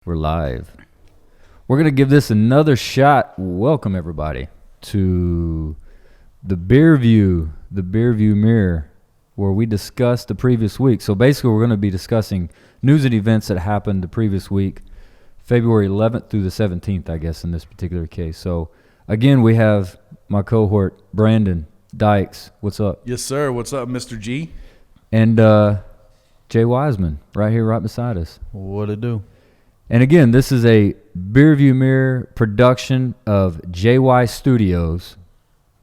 We're live. We're going to give this another shot. Welcome, everybody, to the Beer View Mirror, where we discuss the previous week. So basically, we're going to be discussing news and events that happened the previous week, February 11th through the 17th, I guess, in this particular case. So, again, we have my cohort, Brandon, Dykes. What's up? Yes, sir. What's up, Mr. G? And Jay Weisman, right here, right beside us. What it do? And again, this is a Beer View Mirror production of JY Studios.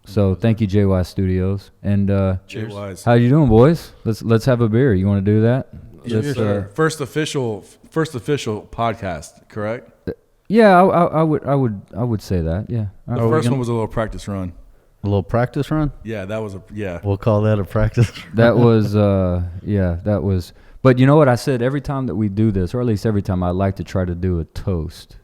So thank you, JY Studios. And Cheers. how you doing, boys? Let's have a beer. You want to do that? Yes, sir. First official podcast, correct? Yeah, I would say that. Yeah. The first one was a little practice run. A little practice run? Yeah, that was yeah. We'll call that a practice run. That was that was. But you know what I said? Every time that we do this, or at least every time, I like to try to do a toast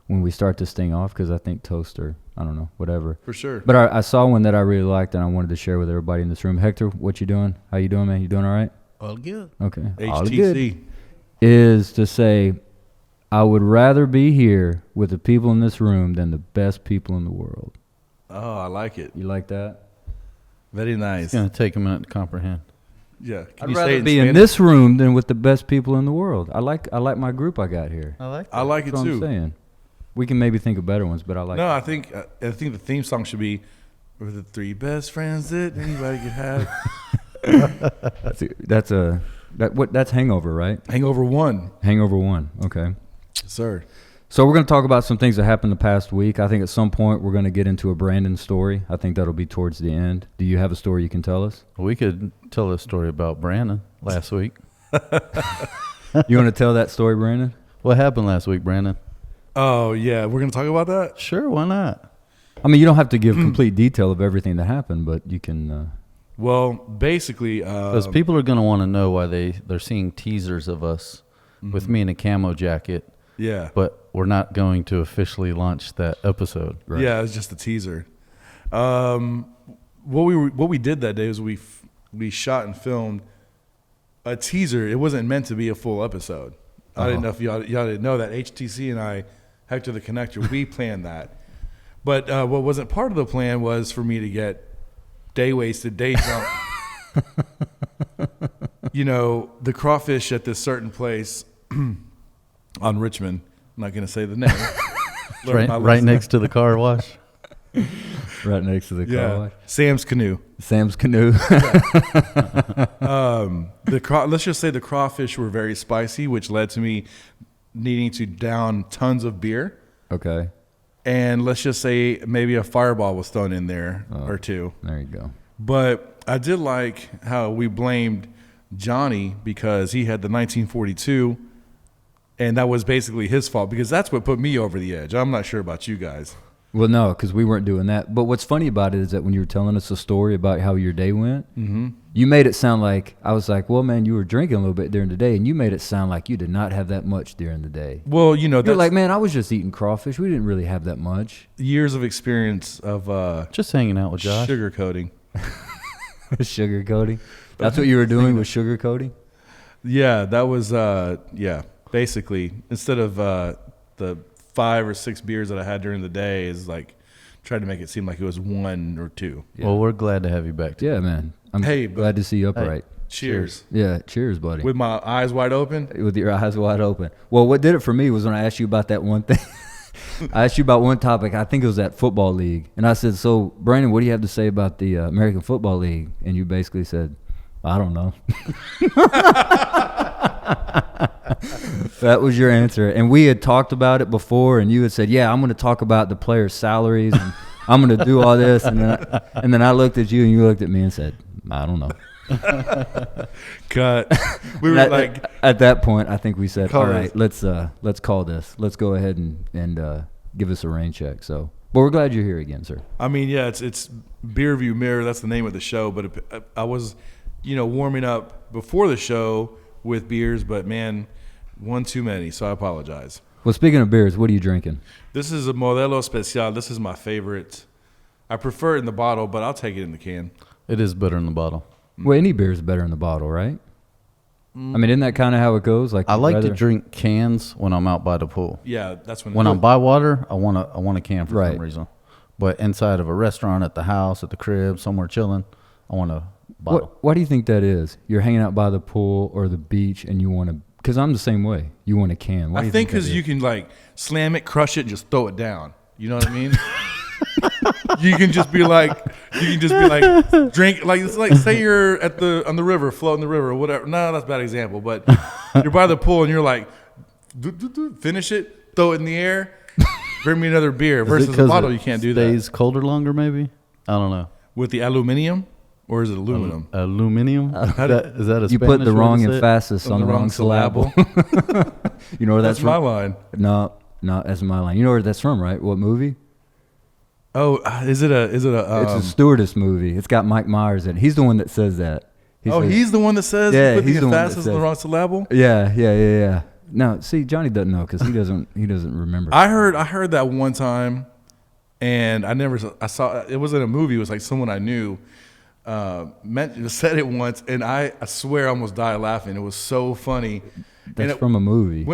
when we start this thing off, because I think toast or I don't know, whatever. For sure. But I saw one that I really liked and I wanted to share with everybody in this room. Hector, what you doing? How you doing, man? You doing all right? All good. Okay. All HTC good. Is to say, I would rather be here with the people in this room than the best people in the world. Oh, I like it. You like that? Very It's nice. going to take a minute to comprehend. Yeah. Can I'd you rather say it be in Spanish? this room than with the best people in the world. I like my group I got here. I like that. I like it That's what I'm too. saying. We can maybe think of better ones, but I like. No, I think the theme song should be "We're the three best friends that anybody could have." That's Hangover, right? Hangover 1. Hangover 1. Okay. Sir. So we're going to talk about some things that happened the past week. I think at some point we're going to get into a Brandon story. I think that'll be towards the end. Do you have a story you can tell us? We could tell a story about Brandon last week. You want to tell that story, Brandon? What happened last week, Brandon? Oh, yeah. We're going to talk about that? Sure, why not? I mean, you don't have to give complete detail of everything that happened, but you can. Well, basically, Because people are going to want to know why they're seeing teasers of us with me in a camo jacket, yeah. but we're not going to officially launch that episode. Right. Yeah, it was just a teaser. What we did that day was we shot and filmed a teaser. It wasn't meant to be a full episode. I didn't know if y'all didn't know that. HTC and I, Hector the Connector, we planned that. But what wasn't part of the plan was for me to get day wasted, day drunk. You know, the crawfish at this certain place on Richmond. I'm not going to say the name. Right next to the car wash. Right next to the car wash. Sam's Canoe. Sam's Canoe. Let's just say the crawfish were very spicy, which led to me needing to down tons of beer. Okay. And let's just say maybe a fireball was thrown in there or two. There you go. But I did like how we blamed Johnny because he had the 1942, and that was basically his fault because that's what put me over the edge. I'm not sure about you guys. Well, no, because we weren't doing that. But what's funny about it is that when you were telling us a story about how your day went, you made it sound like, I was like, well, man, you were drinking a little bit during the day, and you made it sound like you did not have that much during the day. Well, you know, You're that's like, man, I was just eating crawfish. We didn't really have that much. years of experience of Just hanging out with Josh. sugar coating. Sugar coating. That's what you were doing with sugar coating? Yeah, that was basically instead of the 5 or 6 beers that I had during the day is like tried to make it seem like it was 1 or 2. Yeah. Well, we're glad to have you back. Yeah, man. I'm glad to see you upright. Cheers. Yeah, cheers, buddy. With my eyes wide open. With your eyes wide open. Well, what did it for me was when I asked you about that one thing. I asked you about one topic. I think it was that football league. And I said, so, Brandon, what do you have to say about the American Football League? And you basically said, I don't know. That was your answer. And we had talked about it before, and you had said, yeah, I'm going to talk about the players' salaries, and I'm going to do all this. And then I looked at you, and you looked at me and said, I don't know. Cut. We were like, at that point, I think we said, Call all right, let's call this. Let's go ahead and give us a rain check. So, but we're glad you're here again, sir. I mean, yeah, it's Beer View Mirror. That's the name of the show. But I was, warming up before the show with beers, but man, one too many. So I apologize. Well, speaking of beers, what are you drinking? This is a Modelo Especial. This is my favorite. I prefer it in the bottle, but I'll take it in the can. It is better in the bottle. Well, any beer is better in the bottle, right? I mean, isn't that kind of how it goes? Like I you'd like to rather- drink cans when I'm out by the pool. Yeah, that's when. When I'm by water, I want a can for Right. some reason. But inside of a restaurant, at the house, at the crib, somewhere chilling, I want a bottle. Why do you think that is? You're hanging out by the pool or the beach, and you want to. Because I'm the same way. You want a can. Why do I you think that because is? you can like slam it, crush it, and just throw it down. You know what I mean? You can just be like, drink like it's like say you're on the river, floating the river, or whatever. No, that's a bad example. But you're by the pool and you're like, finish it, throw it in the air, bring me another beer. Is it Versus a 'cause bottle, it you can't do stays that. colder longer, maybe? I don't know. With the aluminium, or is it aluminum? Aluminium? Is that a You Spanish put the word wrong to say it? emphasis on the wrong syllable. You know where that's That's my from? line. No, that's my line. You know where that's from, right? What movie? Oh, is it a? It's a stewardess movie. It's got Mike Myers in it. He's the one that says that. He's the one that says Yeah, put he's the the one that emphasis on the says- wrong syllable. Yeah. No, see, Johnny doesn't know because he doesn't remember. I heard that one time, and I saw it was in a movie. It was like someone I knew said it once, and I swear I almost died laughing. It was so funny. That's from a movie.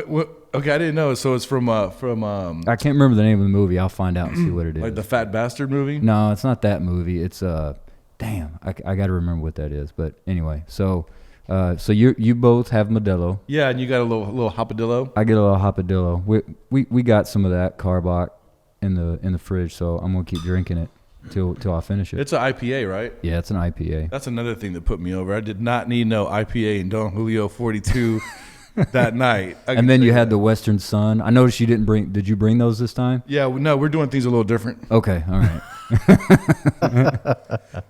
Okay, I didn't know. So it's from I can't remember the name of the movie. I'll find out and see what it is. like the Fat Bastard movie. No, it's not that movie. It's damn. I got to remember what that is. But anyway, so you both have Modelo. Yeah, and you got a little hopadillo. I get a little hopadillo. We got some of that Carbach in the fridge, so I'm gonna keep drinking it till I finish it. It's an IPA, right? Yeah, it's an IPA. That's another thing that put me over. I did not need no IPA and Don Julio 42 that night. And then you had the Western Sun. I noticed you didn't bring. Did you bring those this time? Yeah, no, we're doing things a little different Okay, all right.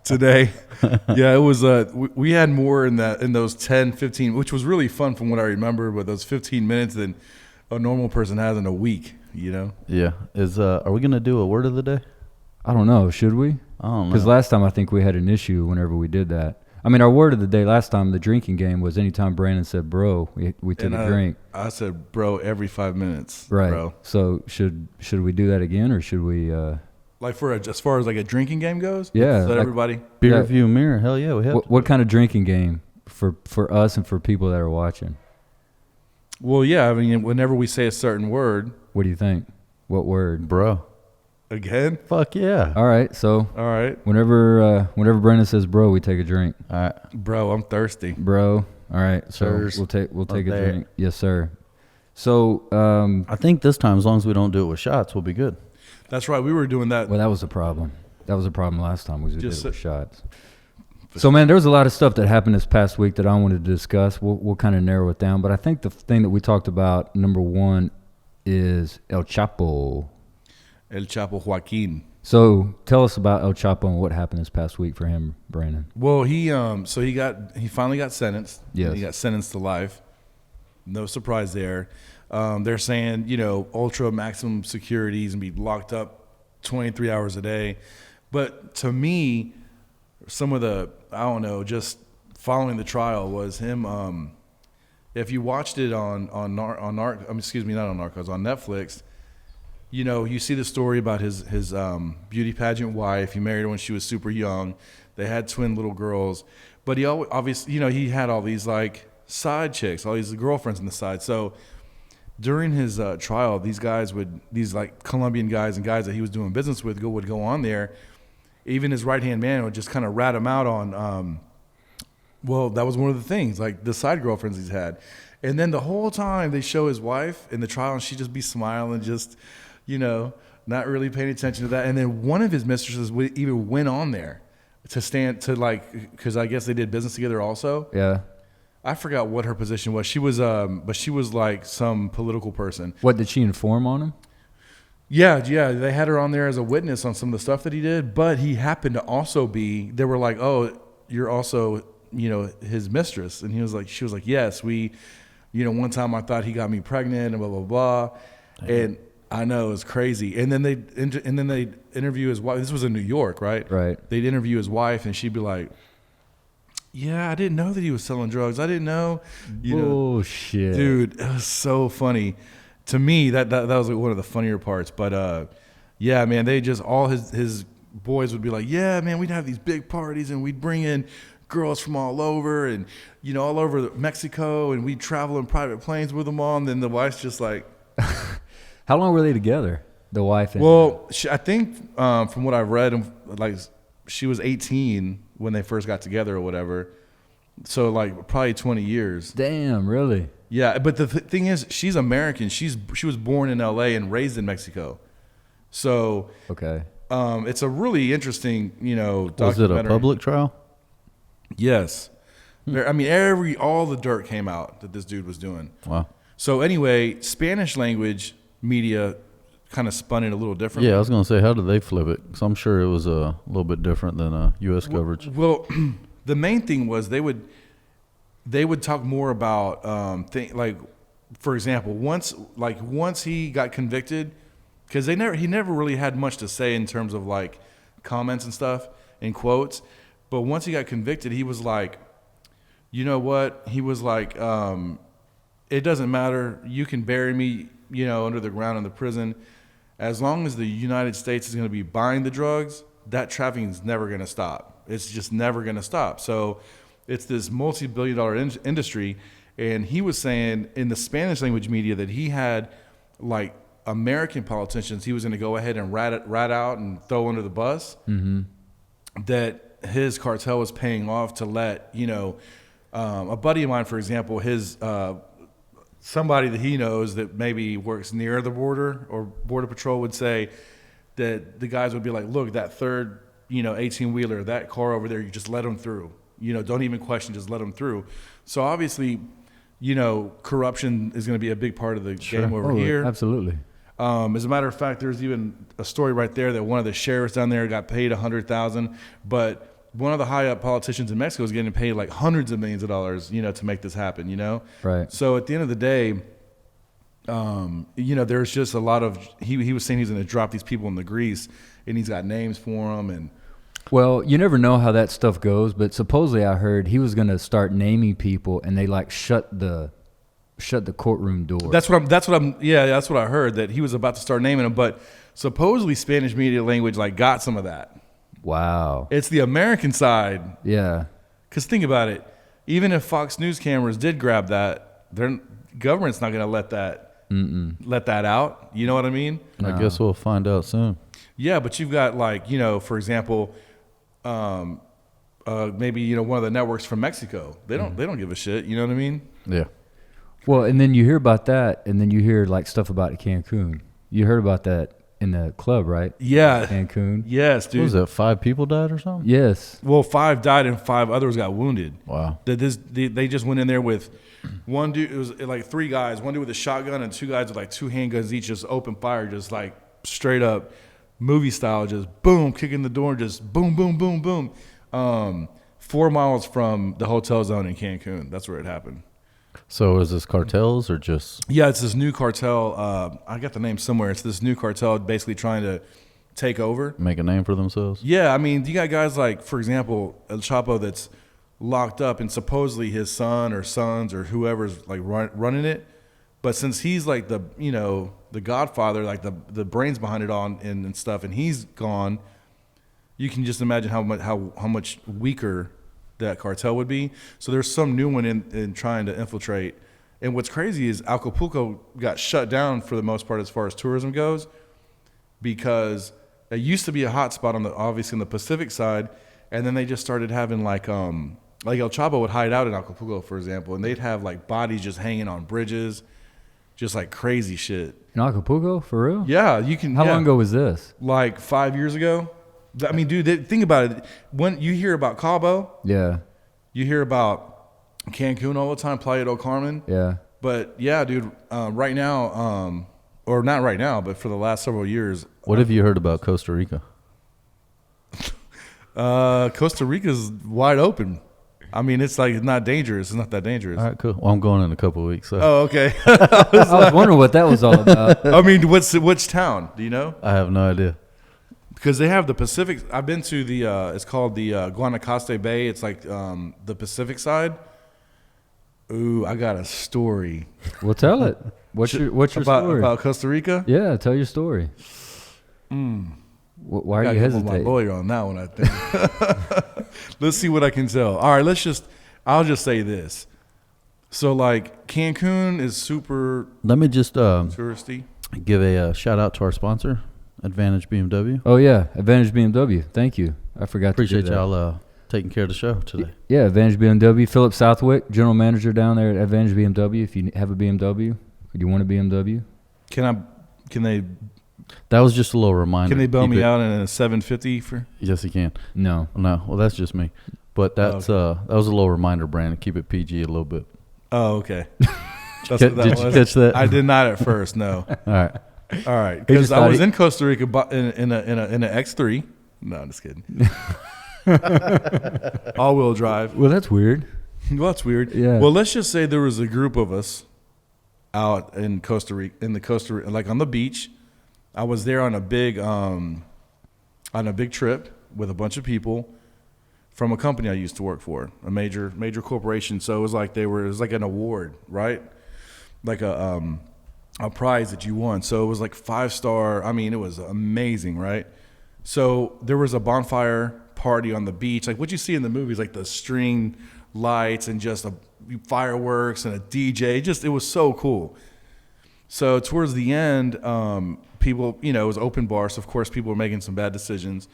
today. Yeah, it was. We had more in those 10, 15, which was really fun from what I remember. But those 15 minutes than a normal person has in a week. You know. Yeah. Are we going to do a word of the day? I don't know. Should we? I don't know. Because last time I think we had an issue whenever we did that. I mean, our word of the day last time, the drinking game, was anytime Brandon said "bro," we took a drink. I said, "Bro," every 5 minutes. Right. Bro. So should we do that again, or should we? Like as far as like a drinking game goes. Yeah, Is that like- everybody? Beer Yeah. review mirror. Hell yeah, we have. What kind of drinking game for us and for people that are watching? Well, yeah. I mean, whenever we say a certain word, What do you think? What word? Bro. again. Fuck yeah. All right. So All right, whenever Brandon says "bro," we take a drink. All right. bro. I'm thirsty. Bro. All right. So Sirs. we'll take a there. drink. Yes, sir. So I think this time, as long as we don't do it with shots, we'll be good. That's right. We were doing that. well, that was a problem. That was a problem last time. We did Just it with shots. So, man, there was a lot of stuff that happened this past week that I wanted to discuss. We'll kind of narrow it down. But I think the thing that we talked about, number one, is El Chapo. El Chapo Joaquin. So tell us about El Chapo and what happened this past week for him, Brandon. Well, he finally got sentenced. Yes. He got sentenced to life. No surprise there. They're saying, ultra maximum security. He's going to be locked up 23 hours a day. But to me, some of the, I don't know, just following the trial was him. If you watched it on Netflix, you see the story about his beauty pageant wife. He married her when she was super young. They had twin little girls. But he obviously, he had all these like side chicks, all these girlfriends on the side. So during his trial, these like Colombian guys and guys that he was doing business with would go on there. Even his right-hand man would just kind of rat him out on, well, that was one of the things, like the side girlfriends he's had. And then the whole time they show his wife in the trial and she'd just be smiling, just, not really paying attention to that. And then one of his mistresses even went on there because I guess they did business together also. Yeah. I forgot what her position was. She was, but she was like some political person. What, did she inform on him? Yeah. They had her on there as a witness on some of the stuff that he did, but he happened to also they were like, "Oh, you're also, his mistress." And she was like, "Yes, we, one time I thought he got me pregnant and blah, blah, blah." Damn. And I know, it's crazy. And then they interview his wife. This was in New York, right? Right. They'd interview his wife and she'd be like, "Yeah, I didn't know that he was selling drugs. I didn't know." Bullshit. Dude, it was so funny. To me, that was like one of the funnier parts. But yeah, man, they just all his boys would be like, "Yeah, man, we'd have these big parties and we'd bring in girls from all over and, all over Mexico. And we'd travel in private planes with them all. And then the wife's just like. How long were they together? The wife and Well, I think from what I've read, like she was 18 when they first got together or whatever. So like probably 20 years. Damn, really? Yeah, but the thing is, she's American. She was born in L.A. and raised in Mexico. So Okay. it's a really interesting, documentary. Was it a public trial? Yes. I mean, all the dirt came out that this dude was doing. Wow. So anyway, Spanish language media kind of spun it a little differently. Yeah, I was going to say, how did they flip it? Because I'm sure it was a little bit different than U.S. coverage. Well, the main thing was they would talk more about like, for example, once he got convicted, because he never really had much to say in terms of like comments and stuff and quotes, but once he got convicted, he was like, you know what? He was like, it doesn't matter. You can bury me, under the ground in the prison. As long as the United States is going to be buying the drugs, that trafficking is never going to stop. It's just never going to stop. So it's this multi-billion-dollar industry. And he was saying in the Spanish language media that he had like American politicians he was going to go ahead and rat out and throw under the bus. Mm-hmm. That his cartel was paying off to let, a buddy of mine, for example, his somebody that he knows that maybe works near the border or border patrol would say that the guys would be like, look, that third, 18-wheeler, that car over there, you just let them through. Don't even question, just let them through. So obviously, corruption is going to be a big part of the game over here. Absolutely. As a matter of fact, there's even a story right there that one of the sheriffs down there got paid $100,000, but one of the high up politicians in Mexico is getting paid like hundreds of millions of dollars, to make this happen, Right. So at the end of the day, there's just a lot of, he was saying he's going to drop these people in the grease and he's got names for them. And Well, you never know how that stuff goes, but supposedly I heard he was going to start naming people and they like shut the courtroom door. that's what I heard, that he was about to start naming them, but supposedly Spanish media language like got some of that. Wow. It's the American side. Yeah. Because think about it. Even if Fox News cameras did grab that, their government's not going to let that out. You know what I mean? I guess we'll find out soon. Yeah, but you've got like, for example, maybe, one of the networks from Mexico. They don't give a shit. You know what I mean? Yeah. Well, and then you hear about that, and then you hear like stuff about Cancun. You heard about that in the club, right? Yeah. Cancun. Yes, dude. What was that, 5 people died or something? Yes. Well, 5 died and 5 others got wounded. Wow. They just went in there with one dude. It was like 3 guys. One dude with a shotgun and 2 guys with like 2 handguns each, just open fire, just like straight up movie style, just boom, kicking the door, just boom, boom, boom, boom. 4 miles from the hotel zone in Cancun. That's where it happened. So is this cartels or just? Yeah, it's this new cartel. I got the name somewhere. It's this new cartel basically trying to take over. Make a name for themselves? Yeah, I mean, you got guys like, for example, El Chapo that's locked up and supposedly his son or sons or whoever's like running it. But since he's like the godfather, like the brains behind it all and stuff, and he's gone, you can just imagine how much weaker that cartel would be. So there's some new one in trying to infiltrate. And what's crazy is Acapulco got shut down for the most part as far as tourism goes, because it used to be a hot spot obviously on the Pacific side, and then they just started having like El Chapo would hide out in Acapulco, for example, and they'd have like bodies just hanging on bridges, just like crazy shit. In Acapulco, for real? Yeah, you can. How long ago was this? Like 5 years ago. I mean, dude, think about it. When you hear about Cabo, Yeah. you hear about Cancun all the time, Playa del Carmen. Yeah. But yeah, dude, right now, or not right now, but for the last several years. What have you heard about Costa Rica? Costa Rica's wide open. I mean, it's like not dangerous. It's not that dangerous. All right, cool. Well, I'm going in a couple of weeks. So. Oh, okay. I was wondering what that was all about. I mean, which town? Do you know? I have no idea. Because they have the Pacific. I've been to it's called the Guanacaste Bay. It's like the Pacific side. Ooh, I got a story. Well, tell it. What's your story? About Costa Rica? Yeah, tell your story. Why are you My hesitating? lawyer on that one, I think. Let's see what I can tell. All right, I'll just say this. So like Cancun is super Let me just touristy. give a shout out to our sponsor, Advantage BMW. Oh yeah, Advantage BMW. Thank you. I forgot Appreciate to do that. y'all taking care of the show today. Yeah, Advantage BMW. Philip Southwick, general manager down there at Advantage BMW. If you have a BMW, or you want a BMW, Can they That was just a little reminder. Can they bail Keep me it- out in a 750 for? Yes, you can. no. No, well, that's just me. But that's that was a little reminder, Brandon. Keep it PG a little bit. Oh, okay. That's what that Did you was. catch that? I did not at first. No. All right. All right, He because just I thought was he- in Costa Rica in an X3. No, I'm just kidding. All-wheel drive. Well, that's weird. Well, that's weird. Yeah. Well, let's just say there was a group of us out in Costa Rica, like on the beach. I was there on a big trip with a bunch of people from a company I used to work for, a major corporation. So it was like it was like an award, right? Like a prize that you won. So it was like 5-star. I mean, it was amazing, right? So there was a bonfire party on the beach, like what you see in the movies, like the string lights and just fireworks and a DJ. It was so cool. So towards the end, people, it was open bar, so of course people were making some bad decisions,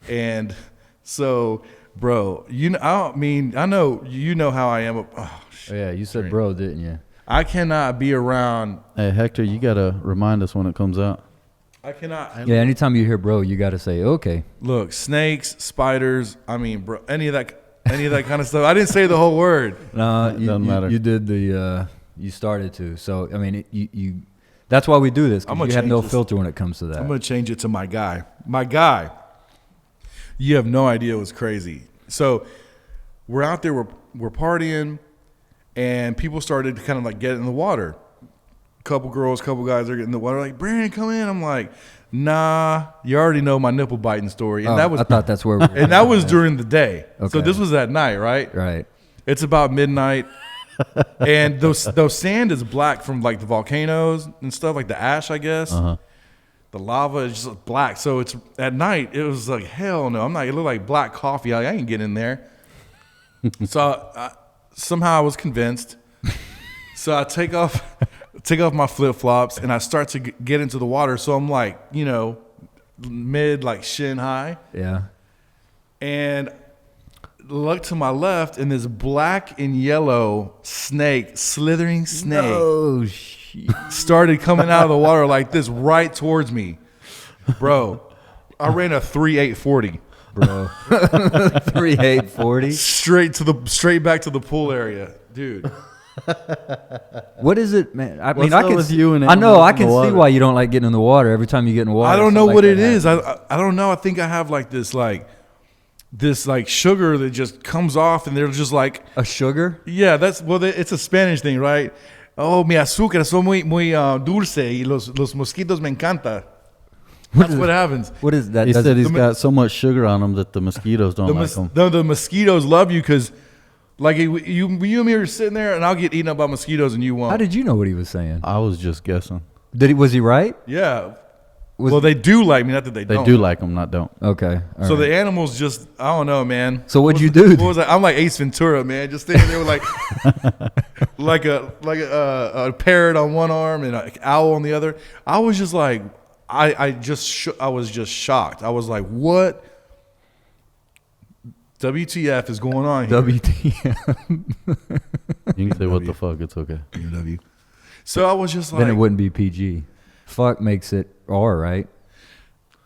and so, bro, I know you know how I am. Oh, Yeah, you said bro, didn't you? I cannot be around. Hey, Hector, you got to remind us when it comes out. I cannot. Yeah, anytime you hear bro, you got to say okay. Look, snakes, spiders. I mean, bro, any of that kind of stuff. I didn't say the whole word. No, Doesn't matter. You did you started to. So I mean, you. That's why we do this. 'Cause I'm gonna you have no change this. filter when it comes to that. I'm gonna change it to my guy. My guy. You have no idea what's crazy. So we're out there, we're partying, and people started to kind of like get in the water. Couple girls, couple guys are getting in the water. Like, Brandon, come in. I'm like, nah. You already know my nipple biting story, and Oh, that was I thought that's where. We were and that was during the day. So Okay. this was at night, right? right. It's about midnight, and those sand is black from like the volcanoes and stuff, like the ash, I guess. Uh-huh. The lava is just black. So it's at night. It was like, hell no. I'm not. It looked like black coffee. I ain't getting in there. So somehow I was convinced. So I take off my flip flops and I start to get into the water. So I'm like, mid, like shin high, Yeah. and look to my left, and this black and yellow slithering snake. Oh shit. Started coming out of the water like this right towards me. Bro, I ran a 3.840 Bro. 3840. straight back to the pool area. Dude. What is it, man? I mean, What's I up can with see, you and I know, animals I in the can see water? why you don't like getting in the water every time you get in the water. I don't know something what like it that is. happens. I don't know. I think I have like this sugar that just comes off, and they're just like, A sugar? yeah, it's a Spanish thing, right? Oh, mi azúcar son muy dulce y los mosquitos me encanta. That's what happens. What is that? He Does- said he's the- got so much sugar on him that the mosquitoes don't like him. The mosquitoes love you because, like, you and me are sitting there, and I'll get eaten up by mosquitoes, and you won't. How did you know what he was saying? I was just guessing. Was he right? Yeah. Was- Well, they do like me, not that they They don't. do like them, not don't. Okay. all So right. the animals just, I don't know, man. So what'd you What was- do? What was that? I'm like Ace Ventura, man. Just standing there with like a parrot on one arm and an owl on the other. I was just like, I was just shocked. I was like, what? WTF is going on here? WTF. You can say what the fuck, it's okay. W. So I was just like, Then it wouldn't be PG. Fuck makes it R, right?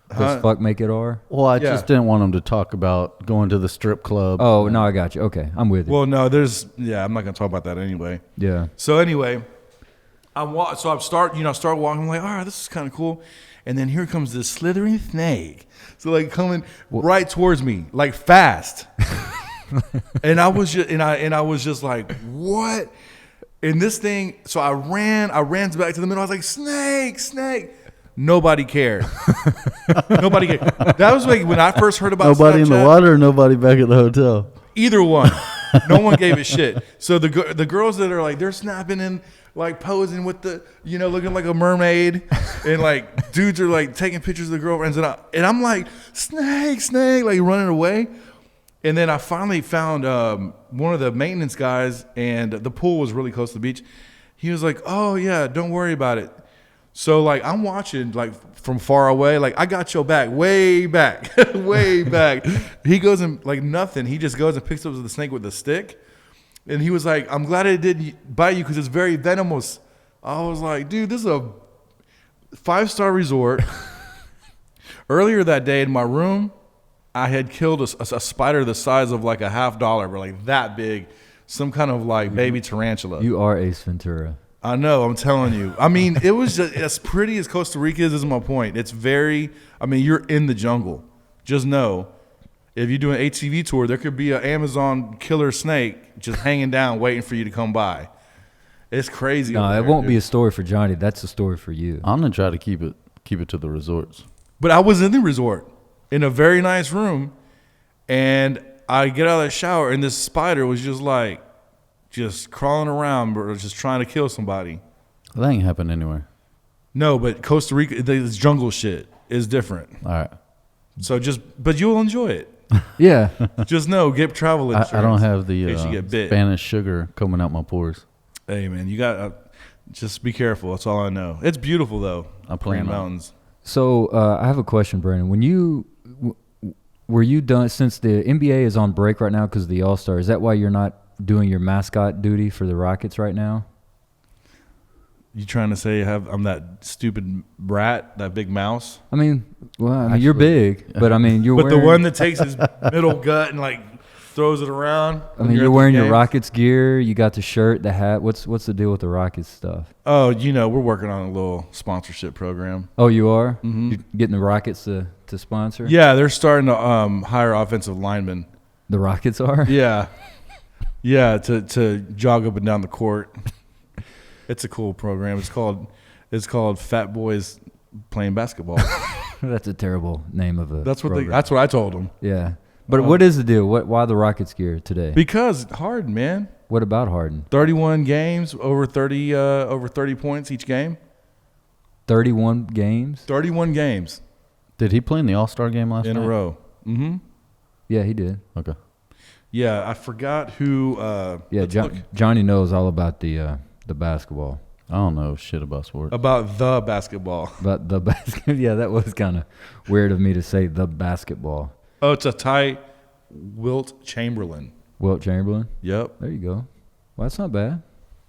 Does Huh? fuck make it R? Well, I Yeah. just didn't want him to talk about going to the strip club. Oh, no, I got you. Okay, I'm with you. well, no, I'm not gonna talk about that anyway. Yeah. So anyway, I start walking. I'm like, all right, this is kind of cool. And then here comes this slithering snake. So like coming right towards me, like fast. And I was just like, what? And this thing, so I ran back to the middle. I was like, snake. Nobody cared. Nobody cared. That was like when I first heard about Nobody in the Snapchat. water or nobody back at the hotel? Either one. No one gave a shit. So the girls that are like, they're snapping and like posing with the, looking like a mermaid, and like dudes are like taking pictures of the girlfriends, and I'm like, snake, like running away. And then I finally found one of the maintenance guys, and the pool was really close to the beach. He was like, "Oh yeah, don't worry about it." So like I'm watching like from far away, like I got your back, way back, way back. He goes and like nothing. He just goes and picks up the snake with the stick, and he was like, "I'm glad it didn't bite you because it's very venomous." I was like, "Dude, this is a 5-star resort." Earlier that day in my room, I had killed a spider the size of like a $50, but like that big, some kind of like baby tarantula. You are Ace Ventura. I know, I'm telling you. I mean, it was just as pretty as Costa Rica is my point. It's very, I mean, you're in the jungle. Just know, if you do an ATV tour, there could be an Amazon killer snake just hanging down waiting for you to come by. It's crazy. No, it won't be a story for Johnny. That's a story for you. I'm gonna try to keep it to the resorts. But I was in the resort in a very nice room, and I get out of the shower, and this spider was just crawling around, but just trying to kill somebody. Well, that ain't happen anywhere. No, but Costa Rica, this jungle shit is different. All right. So but you'll enjoy it. Yeah. Just know, get travel insurance. I don't have the in case you get bit. Spanish sugar coming out my pores. Hey man, you got just be careful. That's all I know. It's beautiful though. I plan Green on. Mountains. So I have a question, Brandon. When were you done, since the NBA is on break right now because of the All-Star, is that why you're not doing your mascot duty for the Rockets right now? You trying to say I'm that stupid brat, that big mouse? I mean, well, Actually, you're big, but I mean, you're But wearing, the one that takes his middle gut and like throws it around. I mean, you're wearing your Rockets gear. You got the shirt, the hat. What's the deal with the Rockets stuff? Oh, we're working on a little sponsorship program. Oh, you are? Mm-hmm. You're getting the Rockets to sponsor? Yeah, they're starting to hire offensive linemen. The Rockets are? Yeah. Yeah, to jog up and down the court. It's a cool program. It's called Fat Boys Playing Basketball. That's a terrible name of a program. That's what I told them. Yeah. But what is the deal? Why the Rockets gear today? Because Harden, man. What about Harden? 31 games, over 30 points each game. 31 games? 31 games Did he play in the All-Star game last in night? a row. Mm-hmm. Yeah, he did. Okay. Yeah, I forgot who. Johnny knows all about the basketball. I don't know shit about sports. About the basketball. But the basket, yeah, that was kind of weird of me to say the basketball. Oh, it's a Ty Wilt Chamberlain. Wilt Chamberlain? Yep. There you go. Well, that's not bad.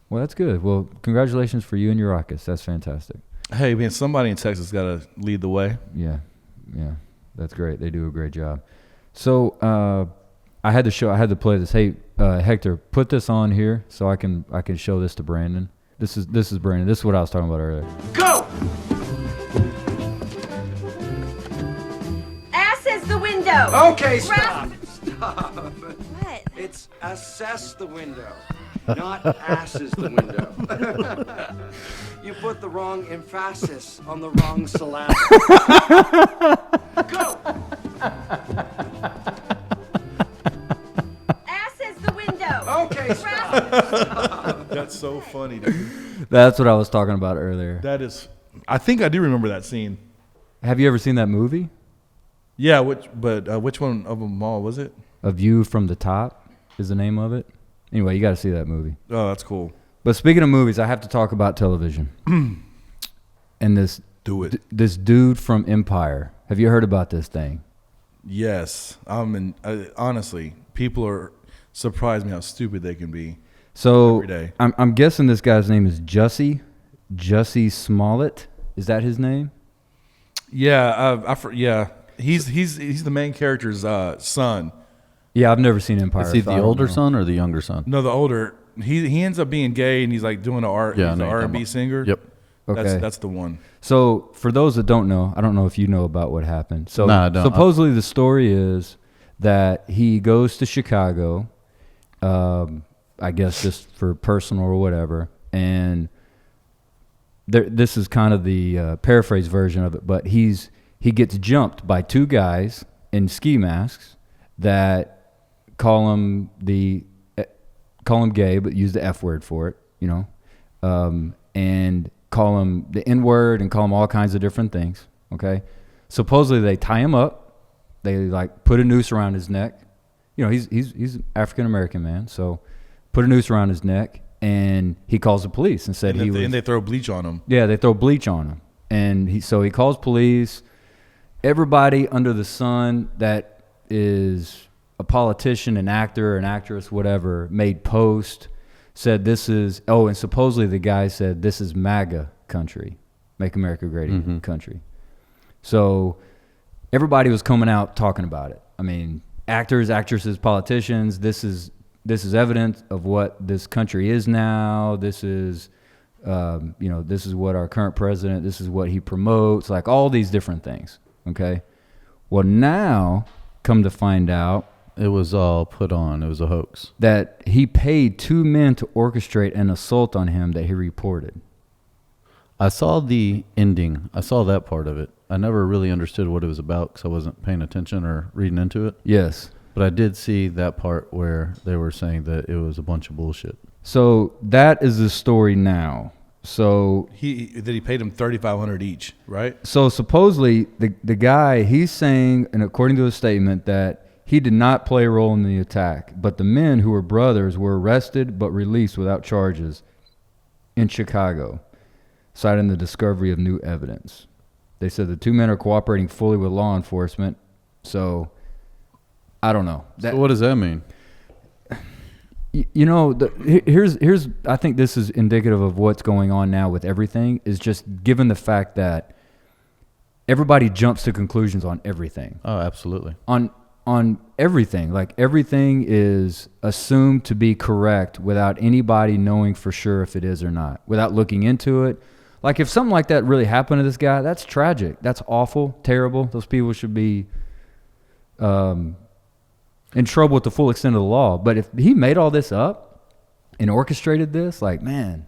Well, that's good. Well, congratulations for you and your Rockets. That's fantastic. Hey, man, somebody in Texas got to lead the way. Yeah, that's great. They do a great job. So I had to play this. Hey, Hector, put this on here so I can show this to Brandon. This is Brandon. This is what I was talking about earlier. Go! Ass is the window. Okay, stop. Stop. What? It's assess the window, not ass is the window. You put the wrong emphasis on the wrong syllable. Go! Ass is the window. Okay, stop. That's so funny, dude. That's what I was talking about earlier. That is, I think I do remember that scene. Have you ever seen that movie? Yeah, which one of them all was it? A View from the Top is the name of it. Anyway, you got to see that movie. Oh, that's cool. But speaking of movies, I have to talk about television. And this dude from Empire. Have you heard about this thing? Yes. Honestly, people are surprised me how stupid they can be. So every day. I'm guessing this guy's name is Jussie Smollett. Is that his name? Yeah, yeah. He's the main character's son. Yeah, I've never seen Empire. Is he so I the don't older know. son or the younger son? No, the older. He ends up being gay and he's like doing he's an R&B singer. Yep. Okay. That's the one. So for those that don't know, I don't know if you know about what happened. So No, I don't. Supposedly the story is that he goes to Chicago, I guess just for personal or whatever, and this is kind of the paraphrase version of it, but he gets jumped by two guys in ski masks that call him gay, but use the F word for it, and call him the N word and call him all kinds of different things. Okay, supposedly they tie him up, they like put a noose around his neck, he's African American man, so put a noose around his neck, and he calls the police and said and they throw bleach on him. Yeah, they throw bleach on him, and he calls police. Everybody under the sun that is a politician, an actor, an actress, whatever, made post, said this is, and supposedly the guy said this is MAGA country, Make America Great Again country. So everybody was coming out talking about it. I mean, actors, actresses, politicians, this is evidence of what this country is now. This is, this is what our current president, this is what he promotes, like all these different things. Okay. Well, now come to find out, it was all put on. It was a hoax. That he paid 2 men to orchestrate an assault on him that he reported. I saw the ending. I saw that part of it. I never really understood what it was about because I wasn't paying attention or reading into it. Yes. But I did see that part where they were saying that it was a bunch of bullshit. So that is the story now. So He paid him $3,500 each, right? So supposedly the guy, he's saying, and according to his statement, that he did not play a role in the attack, but the men who were brothers were arrested but released without charges in Chicago, citing the discovery of new evidence. They said the 2 men are cooperating fully with law enforcement. So I don't know. So what does that mean? Here's I think this is indicative of what's going on now with everything, is just given the fact that everybody jumps to conclusions on everything. Oh, absolutely. On everything. Like everything is assumed to be correct without anybody knowing for sure if it is or not, without looking into it. Like if something like that really happened to this guy, that's tragic. That's awful, terrible. Those people should be in trouble with the full extent of the law. But if he made all this up and orchestrated this, like, man.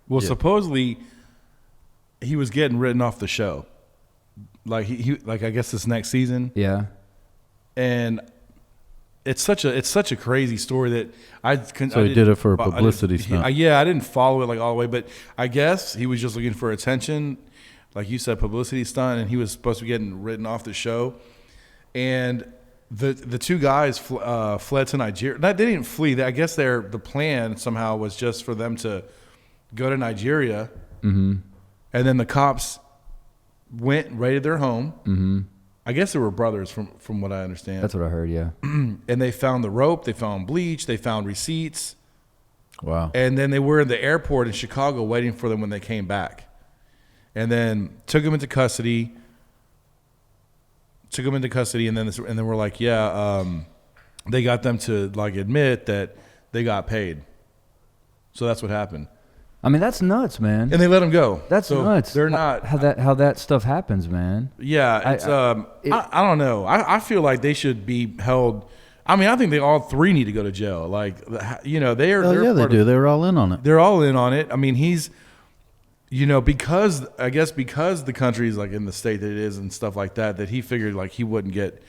Well, supposedly he was getting written off the show. Like he I guess this next season. Yeah. And it's such a crazy story that he did it for a publicity stunt. I didn't follow it like all the way, but I guess he was just looking for attention, like you said, publicity stunt, and he was supposed to be getting written off the show. And the 2 guys fled to Nigeria. They didn't flee. I guess the plan somehow was just for them to go to Nigeria, and then the cops raided their home. Mm-hmm. I guess they were brothers from what I understand. That's what I heard, yeah. And they found the rope, they found bleach, they found receipts. Wow. And then they were in the airport in Chicago waiting for them when they came back. And then took them into custody. And then we're like, they got them to like admit that they got paid. So that's what happened. I mean, that's nuts, man. And they let them go. That's nuts. They're not how that stuff happens, man. Yeah, it's I don't know. I feel like they should be held. I mean, I think they all 3 need to go to jail. Like, they are. They do. They were all in on it. They're all in on it. I mean, he's, because the country is like in the state that it is and stuff like that, that he figured like he wouldn't get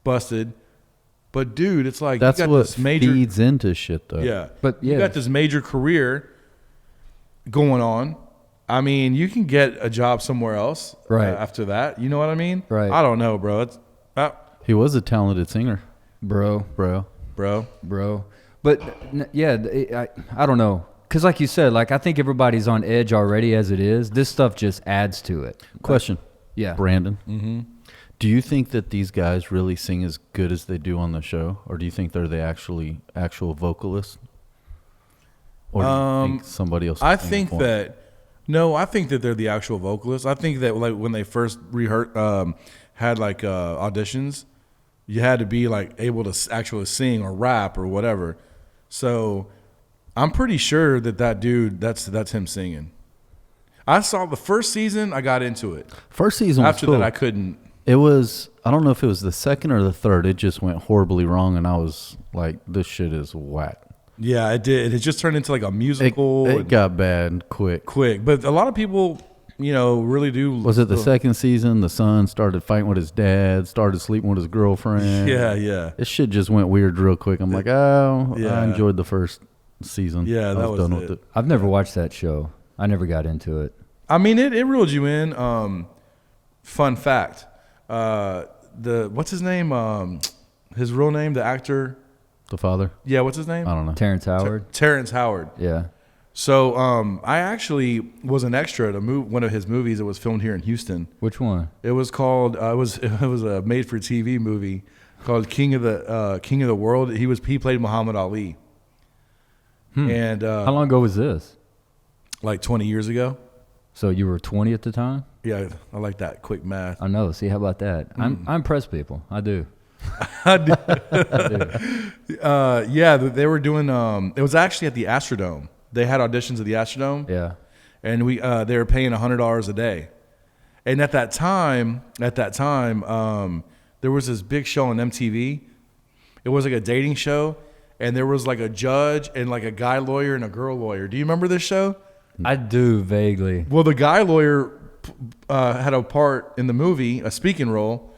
busted. But dude, it's like that's you got what this major, feeds into shit, though. Yeah, but you got this major career going on. I mean, you can get a job somewhere else after that. You know what I mean? Right. I don't know, bro. He was a talented singer, bro. But I don't know, because like you said, like I think everybody's on edge already as it is. This stuff just adds to it. Question. Yeah, Brandon. Mm-hmm. Do you think that these guys really sing as good as they do on the show, or do you think they're the actual vocalists? Or do you think somebody else? I think that they're the actual vocalists. I think that like when they first had like auditions, you had to be like able to actually sing or rap or whatever. So I'm pretty sure that dude, that's him singing. I saw the first season. I got into it. First season. After was cool. that, I couldn't. It was. I don't know if it was the second or the third. It just went horribly wrong, and I was like, "This shit is whack." Yeah, it did. It just turned into like a musical. It got bad quick. But a lot of people, really do. Was it the second season? The son started fighting with his dad, started sleeping with his girlfriend. Yeah. This shit just went weird real quick. I'm like, I enjoyed the first season. Yeah, I was done with it. I've never watched that show. I never got into it. I mean, it reeled you in. Fun fact. What's his name? His real name, the actor. The father? Yeah, what's his name? I don't know. Terrence Howard. Terrence Howard. Yeah. So I actually was an extra to one of his movies that was filmed here in Houston. Which one? It was called it was a made-for-TV movie called King of the World. He played Muhammad Ali. And How long ago was this? like 20 years ago. So you were 20 at the time? Yeah, I like that quick math. I know. See, how about that? I impress people. I do. I do. I do. Yeah, they were doing. It was actually at the Astrodome. They had auditions at the Astrodome. Yeah. And they were paying $100 a day. And at that time, there was this big show on MTV. It was like a dating show, and there was like a judge and like a guy lawyer and a girl lawyer. Do you remember this show? I do vaguely. Well, the guy lawyer had a part in the movie, a speaking role,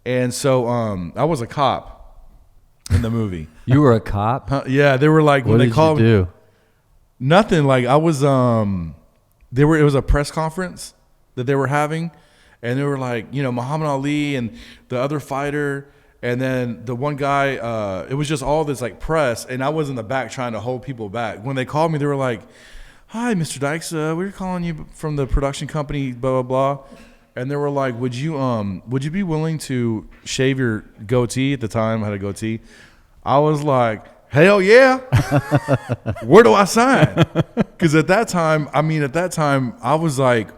and so I was a cop in the movie. You were a cop? Yeah, they were like What when did they called you do? nothing. Like I was it was a press conference that they were having, and they were like, Muhammad Ali and the other fighter, and then the one guy, it was just all this like press, and I was in the back trying to hold people back. When they called me, they were like, "Hi, Mr. Dykes, we're calling you from the production company, blah, blah, blah." And they were like, would you be willing to shave your goatee? At the time I had a goatee. I was like, hell yeah. Where do I sign? Because at that time, I was like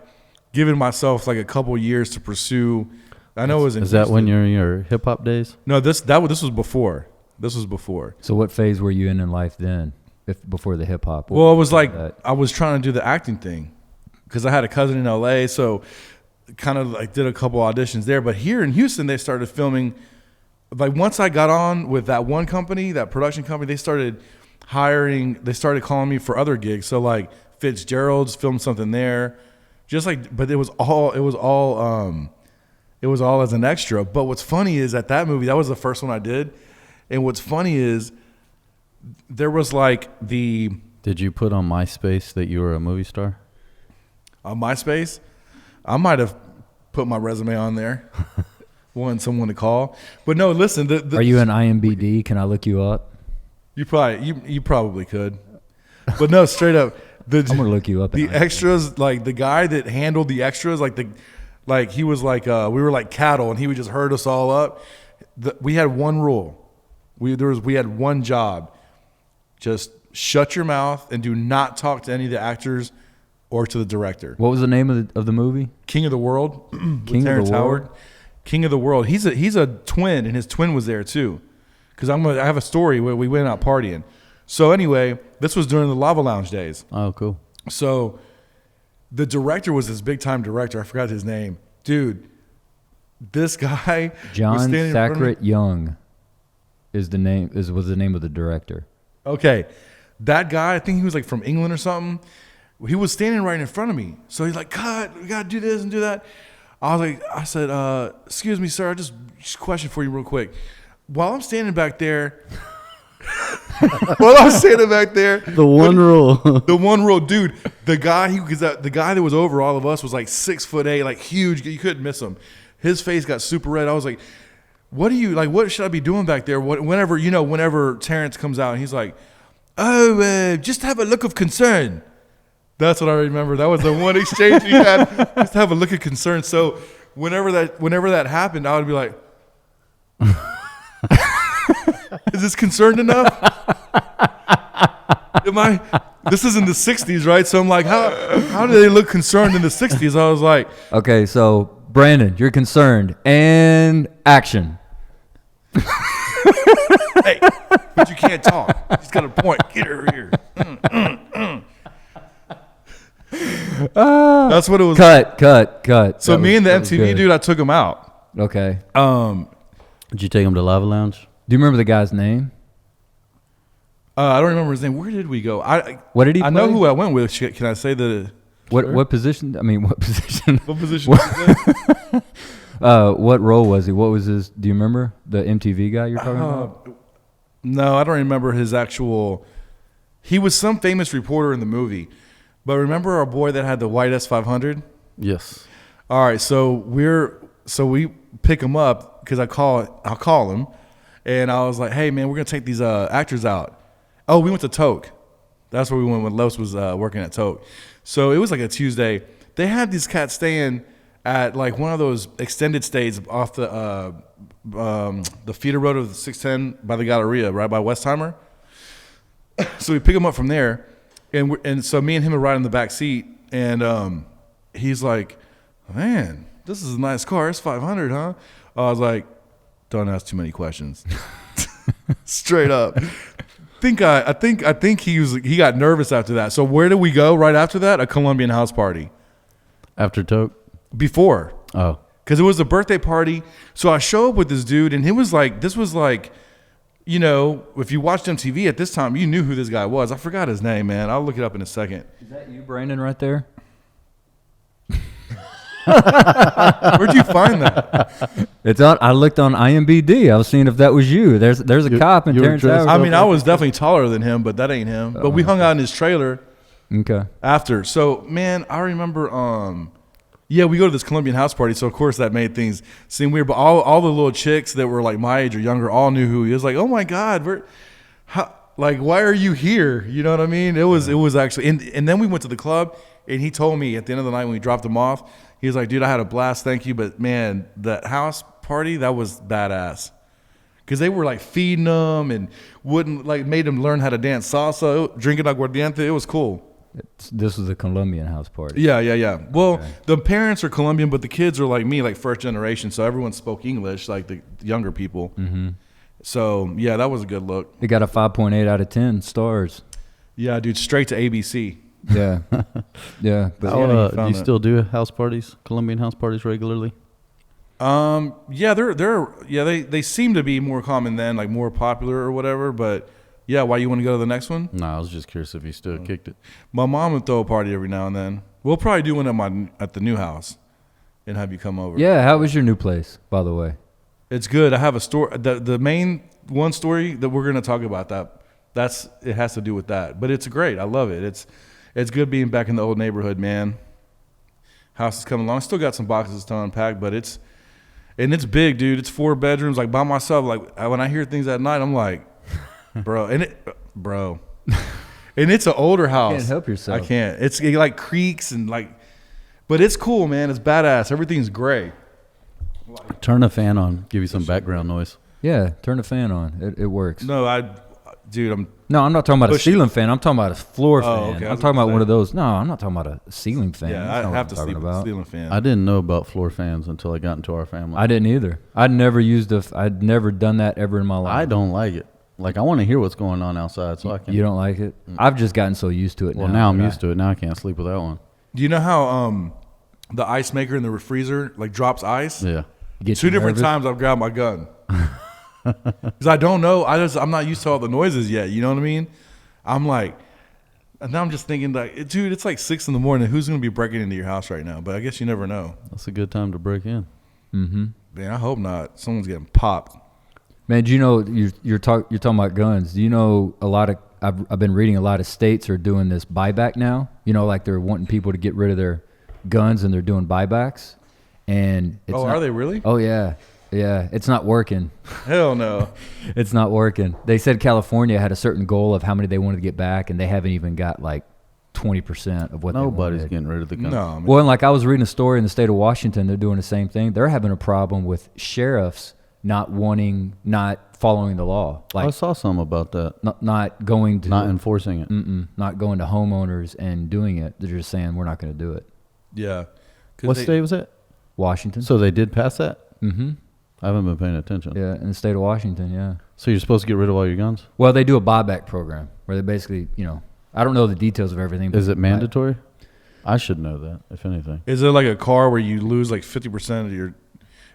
giving myself like a couple years to pursue. I know it was in Is that Houston. when you're in your hip hop days? No, this was before. This was before. So what phase were you in life then, before the hip hop? Well, it was like that? I was trying to do the acting thing because I had a cousin in LA, so kind of like did a couple auditions there. But here in Houston, they started filming. Like once I got on with that one company, that production company, they started hiring. They started calling me for other gigs. So like Fitzgerald's filmed something there, just like. But it was all as an extra. But what's funny is at that movie, that was the first one I did. And what's funny is there was like the Did you put on MySpace that you were a movie star? on MySpace. I might have put my resume on there, wanted someone to call. But no, listen. Are you an IMBD? Can I look you up? You probably could. But no, straight up. I'm gonna look you up. The in IMDb. extras, like the guy that handled the extras, like he was like we were like cattle, and he would just herd us all up. We had one rule. We had one job. Just shut your mouth and do not talk to any of the actors or to the director. What was the name of the movie? King of the World. King of the World? King of the World. He's a twin, and his twin was there too. Because I have a story where we went out partying. So anyway, this was during the Lava Lounge days. Oh, cool. So the director was this big time director. I forgot his name. Dude, this guy John was standing in front of me. Sackett Young was the name of the director. Okay. That guy, I think he was like from England or something. He was standing right in front of me. So he's like, cut, we got to do this and do that. I said, excuse me, sir, just a question for you real quick. While I'm standing back there, The one rule. the one rule, dude, the guy that was over all of us was like 6'8", like huge. You couldn't miss him. His face got super red. I was like, what should I be doing back there? Whenever Terrence comes out and he's like, just have a look of concern. That's what I remember. That was the one exchange we had. Just have a look of concern. So whenever that happened, I would be like, is this concerned enough? This is in the 60s, right? So I'm like, how do they look concerned in the 60s? I was like, Okay, so Brandon, you're concerned, and action. hey, but you can't talk. He's got a point. Get her here. That's what it was. Cut. So me and the MTV dude, I took him out. Okay. Did you take him to Lava Lounge? Do you remember the guy's name? I don't remember his name. Where did we go? What did he I know play? who I went with. Can I say the What position? I mean, what position? what position? was it? What role was he? What was his? Do you remember the MTV guy you're talking about? No, I don't remember his actual. He was some famous reporter in the movie, but remember our boy that had the white S500? Yes. All right, so we pick him up because I'll call him, And I was like, hey, man, we're going to take these actors out. Oh, we went to Toke. That's where we went when Los was working at Toke. So it was like a Tuesday. They had these cats staying at like one of those extended stays off the feeder road of the 610 by the Galleria, right by Westheimer. So we pick him up from there. And so me and him are riding in the back seat. And he's like, man, this is a nice car. It's 500, huh? I was like, don't ask too many questions. Straight up. I think he got nervous after that. So where did we go right after that? A Colombian house party. After Toke? Before. Oh. Because it was a birthday party. So I show up with this dude, and this was like, you know, if you watched MTV at this time, you knew who this guy was. I forgot his name, man. I'll look it up in a second. Is that you, Brandon, right there? Where'd you find that? It's on. I looked on IMDb. I was seeing if that was you. There's a cop in you were Terrence dressed Howard. I mean, I was definitely taller than him, but that ain't him. But we hung out in his trailer Okay. after. So, man, I remember, yeah, we go to this Colombian house party. So, of course, that made things seem weird. But all the little chicks that were like my age or younger all knew who he was. Like, oh my God, why are you here? You know what I mean? It was actually, and then we went to the club, and he told me at the end of the night when we dropped him off, he was like, dude, I had a blast, thank you. But man, that house party, that was badass. Because they were like feeding them and made them learn how to dance salsa, drinking aguardiente. It was cool. This was a Colombian house party. Yeah. Well, the parents are Colombian, but the kids are like me, like first generation. So everyone spoke English, like the younger people. Mm-hmm. So, yeah, that was a good look. It got a 5.8 out of 10 stars. Yeah, dude, straight to ABC. Yeah. Yeah. But Do you still do house parties, Colombian house parties regularly? Yeah, they seem to be more common then, like more popular or whatever. But yeah, why you want to go to the next one? No, I was just curious if you still kicked it. My mom would throw a party every now and then. We'll probably do one at the new house and have you come over. Yeah. How was your new place, by the way? It's good. I have a story. The main one story that we're going to talk about it has to do with that. But it's great. I love it. It's good being back in the old neighborhood, man. House is coming along. Still got some boxes to unpack, but it's big, dude. It's 4 bedrooms, like by myself. Like when I hear things at night, I'm like, bro. And it's an older house. You can't help yourself. I can't. It like creaks and like, but it's cool, man. It's badass. Everything's gray. Turn a fan on. Give you some background noise. Yeah. Turn the fan on. It works. No, I'm not talking about a ceiling fan. I'm talking about a floor fan. Okay, I'm talking about one of those. No, I'm not talking about a ceiling fan. Yeah, That's I not have what to I'm sleep talking with a about. ceiling fan. I didn't know about floor fans until I got into our family. I didn't either. I'd never done that ever in my life. I don't like it. Like, I want to hear what's going on outside, so I can. You don't like it? I've just gotten so used to it now. Well, now I'm used to it. Now I can't sleep without one. Do you know how the ice maker in the refreezer like drops ice? Yeah. Get 2 you different nervous? times I've grabbed my gun. Because I don't know. I'm not used to all the noises yet. You know what I mean? I'm like, and now I'm just thinking like, dude, it's like 6 a.m. Who's going to be breaking into your house right now? But I guess you never know. That's a good time to break in. Mm-hmm. Man, I hope not. Someone's getting popped. Man, do you know you're talking about guns? Do you know a lot of I've been reading a lot of states are doing this buyback now. You know, like they're wanting people to get rid of their guns and they're doing buybacks. And it's Are they really? Oh yeah. Yeah, it's not working. Hell no. It's not working. They said California had a certain goal of how many they wanted to get back, and they haven't even got like 20% of what Nobody's they wanted. getting rid of the guns. No. Man. Well, and like I was reading a story in the state of Washington, they're doing the same thing. They're having a problem with sheriffs not following the law. I Like saw some about that. not going to Not enforcing it. not going to homeowners and doing it. They're just saying we're not going to do it. Yeah. What state was it? Washington. So they did pass that? Mm-hmm. I haven't been paying attention. Yeah, in the state of Washington, yeah. So you're supposed to get rid of all your guns? Well, they do a buyback program where they basically, I don't know the details of everything. Is it but- mandatory? I should know that, if anything. Is it like a car where you lose like 50% of your,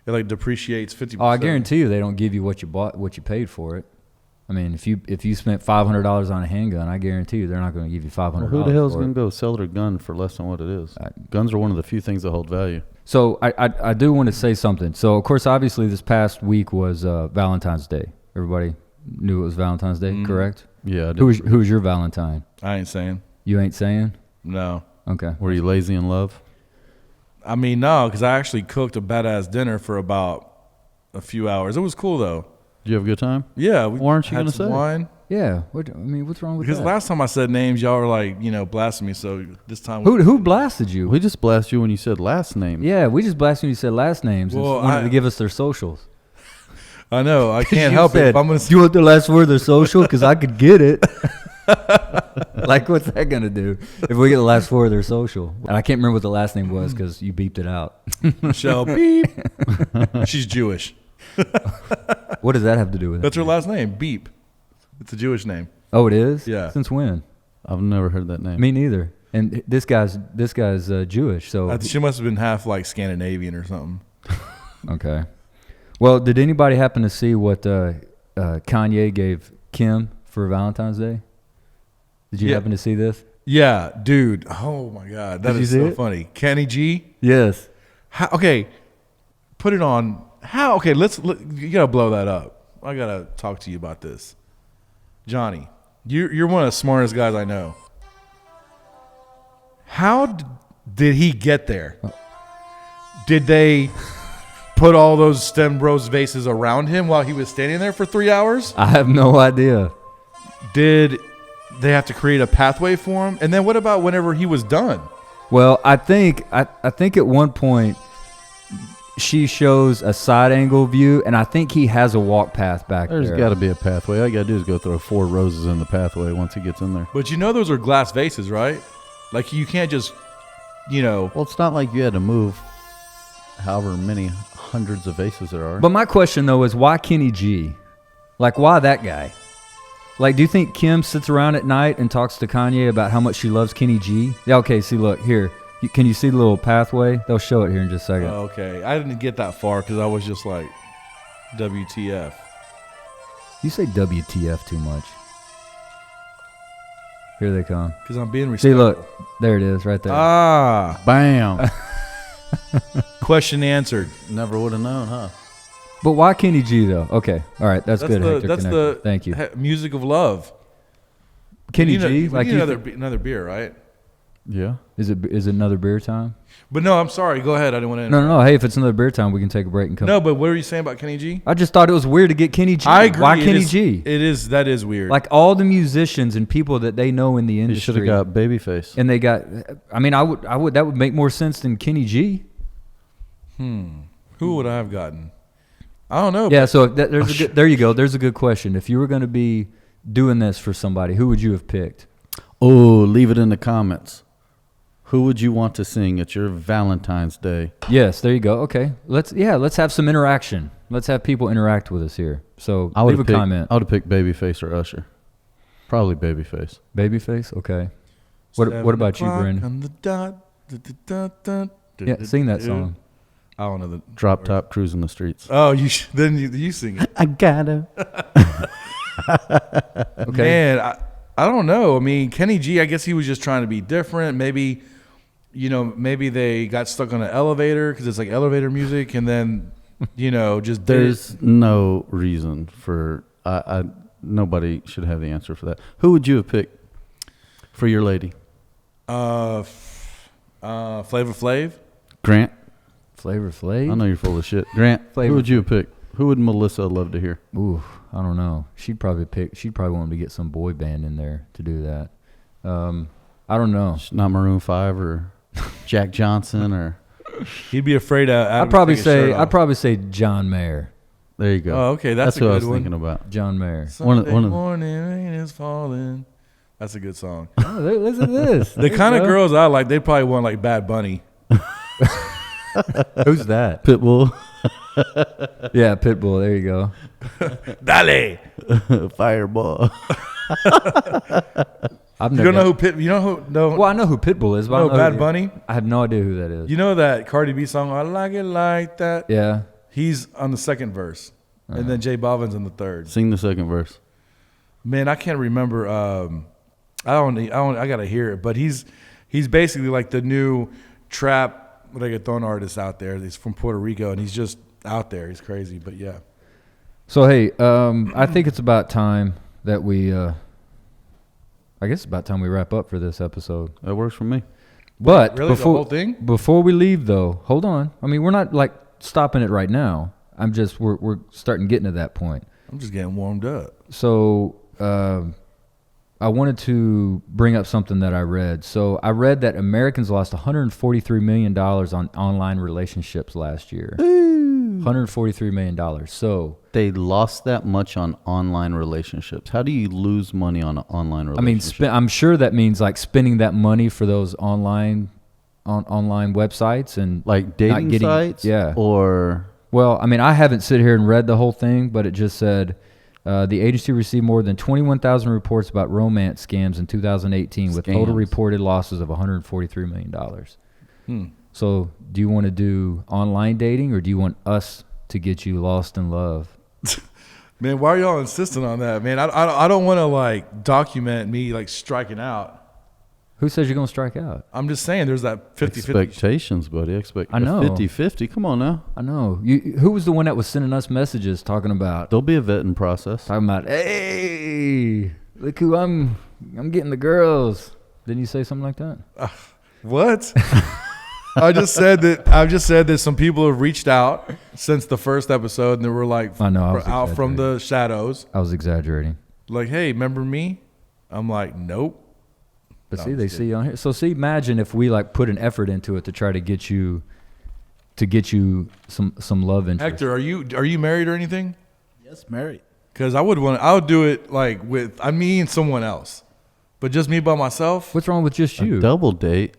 it like depreciates 50%? Oh, I guarantee you they don't give you what you bought, what you paid for it. I mean, if you spent $500 on a handgun, I guarantee you they're not going to give you $500. Well, who the hell is for going it. to go sell their gun for less than what it is? Guns are one of the few things that hold value. So I do want to say something. So of course, obviously, this past week was Valentine's Day. Everybody knew it was Valentine's Day, correct? Yeah, I did. Who was your Valentine? I ain't saying. You ain't saying? No. Okay. Were you lazy in love? I mean, no, because I actually cooked a badass dinner for about a few hours. It was cool, though. Did you have a good time? Yeah. We What aren't you had gonna some say? wine. Yeah. What's wrong with Because that? last time I said names, y'all were like, blasting me. So this time, Who blasted you? We just blasted you when you said last name. Yeah, we just blasted when you said last names. Well, and wanted to give us their socials. I know I can't You help it. said, If I'm gonna. do you want the last word of their social? Because I could get it. Like, what's that gonna do if we get the last word of their social? And I can't remember what the last name was because you beeped it out. Michelle Beep. She's Jewish. What does that have to do with it? That's her last name. Beep. It's a Jewish name. Oh, it is. Yeah. Since when? I've never heard that name. Me neither. And this guy's Jewish. So She must have been half like Scandinavian or something. okay. Well, did anybody happen to see what Kanye gave Kim for Valentine's Day? Did you Yeah. happen to see this? Yeah, dude. Oh my God, that Did you is see so it? funny. Kenny G. Yes. Okay, put it on. How? Okay, you gotta blow that up. I gotta talk to you about this, Johnny. You're one of the smartest guys I know. How did he get there? Did they put all those stem rose vases around him while he was standing there for 3 hours? I have no idea. Did they have to create a pathway for him? And then what about whenever he was done? Well, I think at one point she shows a side angle view, and I think he has a walk path back There's there. got to be a pathway. All you got to do is go throw 4 roses in the pathway once he gets in there. But those are glass vases, right? Like you can't just, Well, it's not like you had to move however many hundreds of vases there are. But my question though is why Kenny G? Like, why that guy? Like, do you think Kim sits around at night and talks to Kanye about how much she loves Kenny G? Yeah, okay, see, look, here. Can you see the little pathway? They'll show it here in just a second. okay. I didn't get that far because I was just like, WTF. You say WTF too much. Here they come. Because I'm being See, respectful. look. There it is, right there. Ah, Bam. question answered. Never would have known, huh? But why Kenny G, though? Okay, all right, that's good. Hector That's Connector. the Thank you. music of love. Kenny We need G, a- we like need you another beer, right? Yeah. is it another beer time? But no, I'm sorry. Go ahead. I didn't want to. No. Hey, if it's another beer time, we can take a break and come. No, but what were you saying about Kenny G? I just thought it was weird to get Kenny G. I agree. Why It Kenny is- G? It is. That is weird. Like all the musicians and people that they know in the He should industry, have got Babyface. and they got. I mean, I would. That would make more sense than Kenny G. who would I have gotten? I don't know. Yeah. So there you go. There's a good question. If you were going to be doing this for somebody, who would you have picked? Oh, leave it in the comments. Who would you want to sing at your Valentine's Day? Yes, there you go. Okay, let's have some interaction. Let's have people interact with us here. So leave a comment. I would have picked Babyface or Usher. Probably Babyface. Babyface. Okay. What about you, 7 o'clock Brandon? on the dot. Yeah, sing that song. I don't know the Drop top cruising the streets. Oh, then you sing it. I gotta. Okay. Man, I don't know. I mean, Kenny G, I guess he was just trying to be different. Maybe, maybe they got stuck on an elevator because it's like elevator music, and then, just There's no reason for nobody should have the answer for that. Who would you have picked for your lady? Flavor Flav. Grant. Flavor Flav. I know you're full of shit. Grant. Flavor Who would you have picked? Who would Melissa love to hear? Ooh, I don't know. She'd probably want to get some boy band in there to do that. I don't know. Not Maroon 5 or Jack Johnson or. He'd be afraid of. I'd probably say John Mayer. There you go. Oh, okay, that's a who I good was one. thinking about. John Mayer. Sunday one of- morning rain is falling. That's a good song. Oh, listen to this. The kind of girls I like, they probably want like Bad Bunny. Who's that? Pitbull. Yeah, Pitbull. There you go. Dale. Fireball. I've You never. don't know who Pit? You know who? No. Well, I know who Pitbull is. But I No, don't know Bad who- Bunny. I have no idea who that is. You know that Cardi B song? I like it like that. Yeah. He's on the second verse, and then J Balvin's on the third. Sing the second verse. Man, I can't remember. I gotta hear it, but he's basically like the new trap reggaeton artist out there. He's from Puerto Rico, and he's just out there. He's crazy, but yeah. So hey, I think it's about time that we. I guess it's about time we wrap up for this episode. That works for me. But Really, the whole thing? Before we leave, though, hold on. I mean, we're not like stopping it right now. We're starting getting to that point. I'm just getting warmed up. So I wanted to bring up something that I read. So I read that Americans lost $143 million on online relationships last year. $143 million. So They lost that much on online relationships. How do you lose money on an online I mean, relationship? I'm sure that means like spending that money for those online websites and like not dating getting, sites? Yeah. Or Well, I mean, I haven't sit here and read the whole thing, but it just said the agency received more than 21,000 reports about romance scams in 2018 with total Scams. reported losses of $143 million. So do you want to do online dating or do you want us to get you lost in love? Man, why are y'all insisting on that, man? I don't want to like document me like striking out. Who says you're going to strike out? I'm just saying there's that 50-50. expectations, buddy. I know. 50-50. Come on now. I know. Who was the one that was sending us messages talking about There'll be a vetting process. hey, look who I'm getting the girls. Didn't you say something like that? What? I've just said that some people have reached out since the first episode and they were like I know, I was out from exaggerating. the shadows. I was exaggerating. Like, hey, remember me? I'm like, nope. But No, see, I'm they just see you on here. So see, imagine if we like put an effort into it to try to get you some love interest. Hector, are you married or anything? Yes, married. Because I would do it like with someone else, but just me by myself. What's wrong with just A you? double date.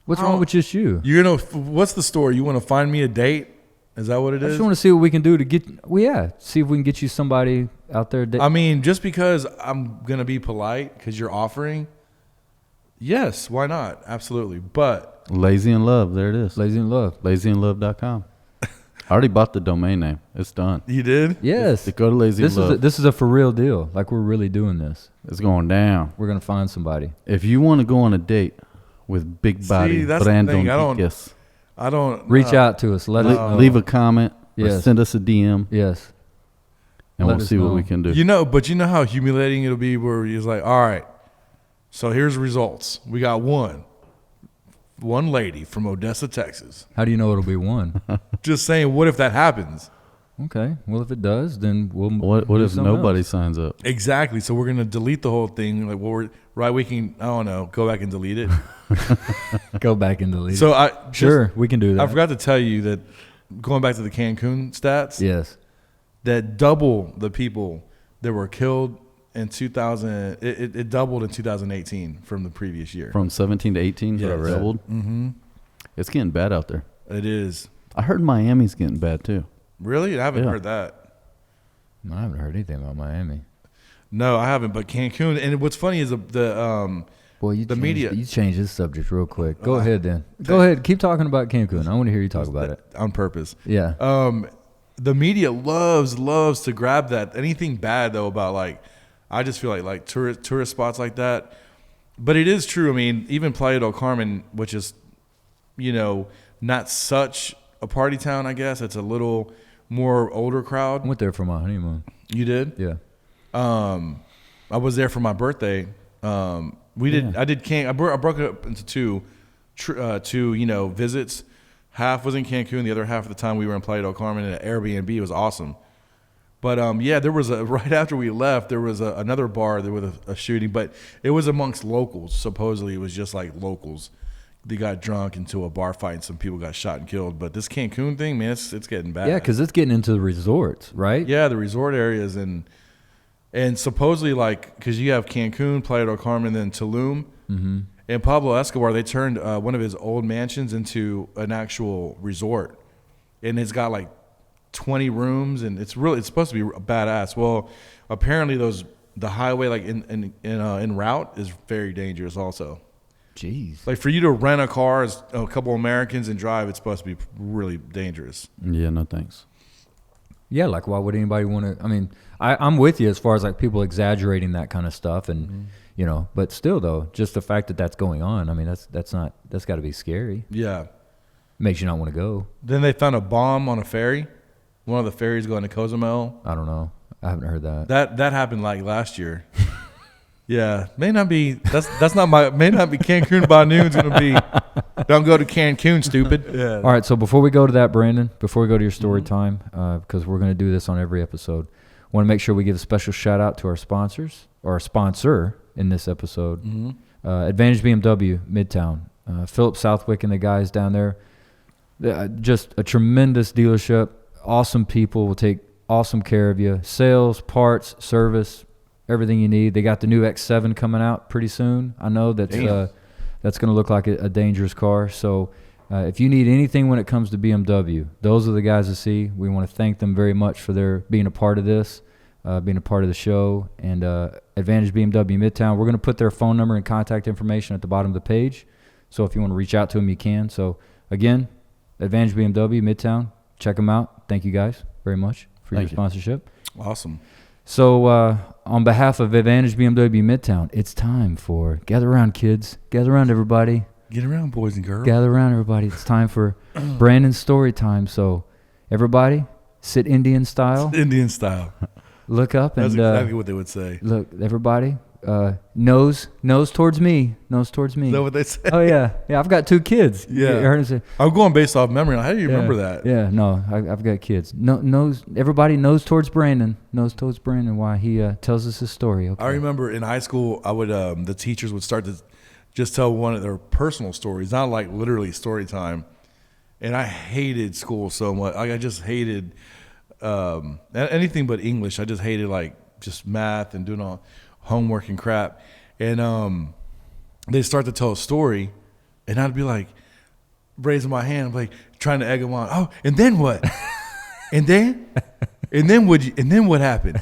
What's wrong Oh. with just you? You're gonna. What's the story? You want to find me a date? Is that what it I is? just want to see what we can do to get. Well, yeah, see if we can get you somebody out there. I mean, just because I'm gonna be polite because you're offering. Yes, why not? Absolutely, but Lazy in Love. There it is. Lazy in love. LazyInLove.com. I already bought the domain name. It's done. you did. Yes, Go to Lazy this in Love. this is a for real deal. Like we're really doing this. It's going down. We're gonna find somebody. If you want to go on a date with big body that's the Brandon thing. Dykes, I don't Reach out to us. Let us know. leave a comment or Yes. send us a DM, Yes. and Let we'll us see what know. we can do. But you know how humiliating it'll be where he's like, all right, so here's the results. We got one lady from Odessa, Texas. How do you know it'll be one? Just saying, what if that happens? Okay. Well, if it does, then we'll. What do if something nobody else. signs up? Exactly. So we're gonna delete the whole thing. Like, we can. I don't know. Go back and delete it. Go back and delete? So I sure, we can do that. I forgot to tell you that going back to the Cancun stats, Yes. that double the people that were killed in 2000. It doubled in 2018 from the previous year. From 17 to 18, Yeah, it doubled. Mm-hmm. It's getting bad out there. It is. I heard Miami's getting bad too. Really? I haven't Yeah. heard that. I haven't heard anything about Miami. No, I haven't. But Cancun, and what's funny is the Boy, you The changed, media- You changed this subject real quick. Go ahead then. Go ahead. Keep talking about Cancun. I want to hear you talk about it. on purpose. Yeah. The media loves to grab that. Anything bad though about like, I just feel like tourist spots like that. But it is true. I mean, even Playa del Carmen, which is, not such a party town. I guess it's a little more older I crowd. went there for my honeymoon. You did? Yeah. I was there for my birthday. We did. I did. I broke it up into two visits. Half was in Cancun. The other half of the time we were in Playa del Carmen at an Airbnb. It was awesome. But there was right after we left, there was another bar there with a shooting, but it was amongst locals. Supposedly, it was just like locals. They got drunk into a bar fight, and some people got shot and killed. But this Cancun thing, man, it's getting bad. Yeah, because it's getting into the resorts, right? Yeah, the resort areas and supposedly because you have Cancun, Playa del Carmen, then Tulum, and Pablo Escobar. They turned one of his old mansions into an actual resort, and it's got like 20 rooms, and it's supposed to be badass. Well, apparently the highway like in route is very dangerous also. Jeez. Like for you to rent a car as a couple Americans and drive, it's supposed to be really dangerous. Yeah, no thanks. Yeah, like why would anybody want to? I mean, I'm with you as far as like people exaggerating that kind of stuff, and but still though, just the fact that that's going on. I mean, that's got to be scary. Yeah. Makes you not want to go. Then they found a bomb on a ferry. One of the ferries going to Cozumel. I don't know. I haven't heard that. That happened like last year. Yeah, may not be Cancun by noon's gonna be. Don't go to Cancun, stupid. Yeah. All right, so before we go to that, Brandon, before we go to your story time, because we're going to do this on every episode, Want to make sure we give a special shout out to our sponsors, or our sponsor in this episode, Advantage BMW Midtown. Philip Southwick and the guys down there, just a tremendous dealership. Awesome people, will take awesome care of you. Sales, parts, service, everything you need. They got the new X7 coming out pretty soon. I know that's going to look like a dangerous car. So if you need anything when it comes to BMW, those are the guys to see. We want to thank them very much for their being a part of this, being a part of the show. And Advantage BMW Midtown, we're going to put their phone number and contact information at the bottom of the page. So if you want to reach out to them, you can. So again, Advantage BMW Midtown, check them out. Thank you guys very much for your sponsorship. Awesome. So on behalf of Advantage BMW Midtown, it's time for gather around, kids. Gather around, everybody. Get around, boys and girls. Gather around, everybody. It's time for Brandon's story time. So everybody, sit Indian style. Indian style. Look up and That's exactly what they would say. look, everybody. Nose towards me. Nose towards me. Is that what they say? Oh yeah. I've got 2 kids. Yeah. You heard him say, I'm going based off memory. How do you remember that? Yeah, no, I've got kids. Nose. Everybody nose towards Brandon. Nose towards Brandon while he tells us his story. Okay. I remember in high school, I would the teachers would start to just tell one of their personal stories, not like literally story time. And I hated school so much. Like I just hated anything but English. I just hated like just math and doing all homework and crap. And they start to tell a story, and I'd be like raising my hand, like trying to egg them on. Oh, and then what? and then what happened?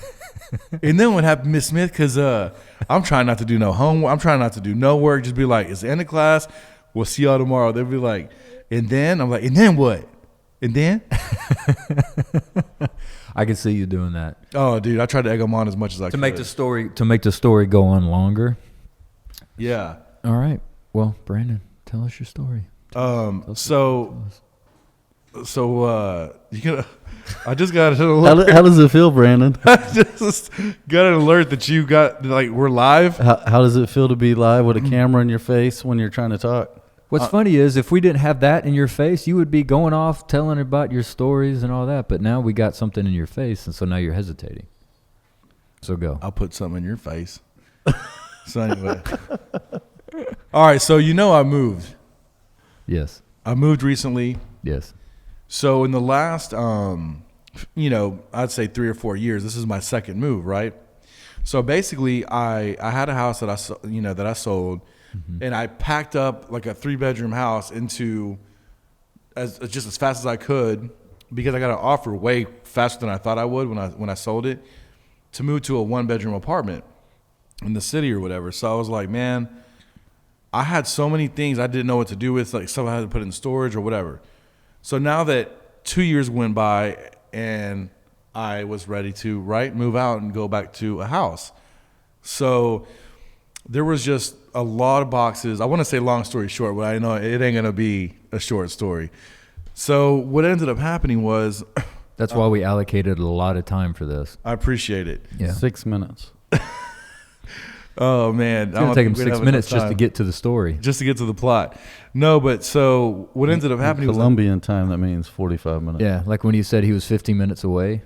And then what happened, Miss Smith? Because I'm trying not to do no homework. I'm trying not to do no work. Just be like, it's the end of class. We'll see y'all tomorrow. They'll be like, and then? I'm like, and then what? And then? I can see you doing that. Oh, dude, I tried to egg them on as much as I could. To make the story go on longer. Yeah. All right. Well, Brandon, tell us your story. I just got an alert. How does it feel, Brandon? I just got an alert that you got, like, we're live. How does it feel to be live with a camera in your face when you're trying to talk? What's funny is if we didn't have that in your face, you would be going off telling about your stories and all that. But now we got something in your face, and so now you're hesitating. So go. I'll put something in your face. So anyway. All right, so I moved. Yes. I moved recently. Yes. So in the last, I'd say 3 or 4 years, this is my second move, right? So basically, I had a house that I sold, and I packed up like a 3-bedroom house into as fast as I could because I got an offer way faster than I thought I would when I sold it to move to a 1-bedroom apartment in the city or whatever. So I was like, man, I had so many things I didn't know what to do with, like stuff I had to put in storage or whatever. So now that 2 years went by and I was ready to move out and go back to a house. So there was just a lot of boxes. I want to say long story short, but I know it ain't going to be a short story. So what ended up happening was... That's why we allocated a lot of time for this. I appreciate it. Yeah. 6 minutes. Oh, man. It's going to take him 6 minutes just to get to the story. Just to get to the plot. No, but so what ended up happening was... Colombian time, that means 45 minutes. Yeah, like when you said he was 15 minutes away.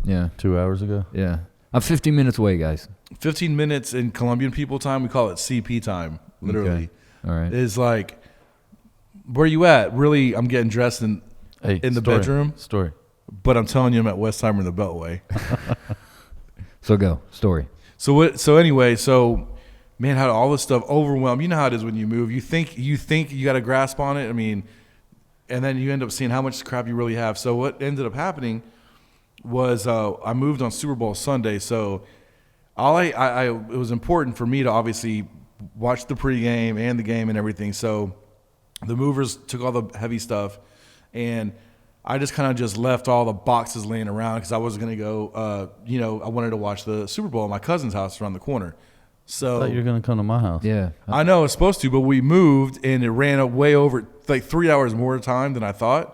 Yeah. 2 hours ago? Yeah. I'm 15 minutes away, guys. 15 minutes in Colombian people time, we call it CP time, literally. Okay. All right. Is like, where you at? Really, I'm getting dressed in the bedroom. Story. But I'm telling you, I'm at Westheimer in the Beltway. So go. Story. So anyway, man, how all this stuff overwhelmed. You know how it is when you move. You think you got a grasp on it. I mean, and then you end up seeing how much crap you really have. So what ended up happening was I moved on Super Bowl Sunday. So it was important for me to obviously watch the pregame and the game and everything. So the movers took all the heavy stuff, and I just kind of just left all the boxes laying around because I was going to go, I wanted to watch the Super Bowl at my cousin's house around the corner. So I thought you were going to come to my house. Yeah. I know it's supposed to, but we moved and it ran up way over like 3 hours more time than I thought.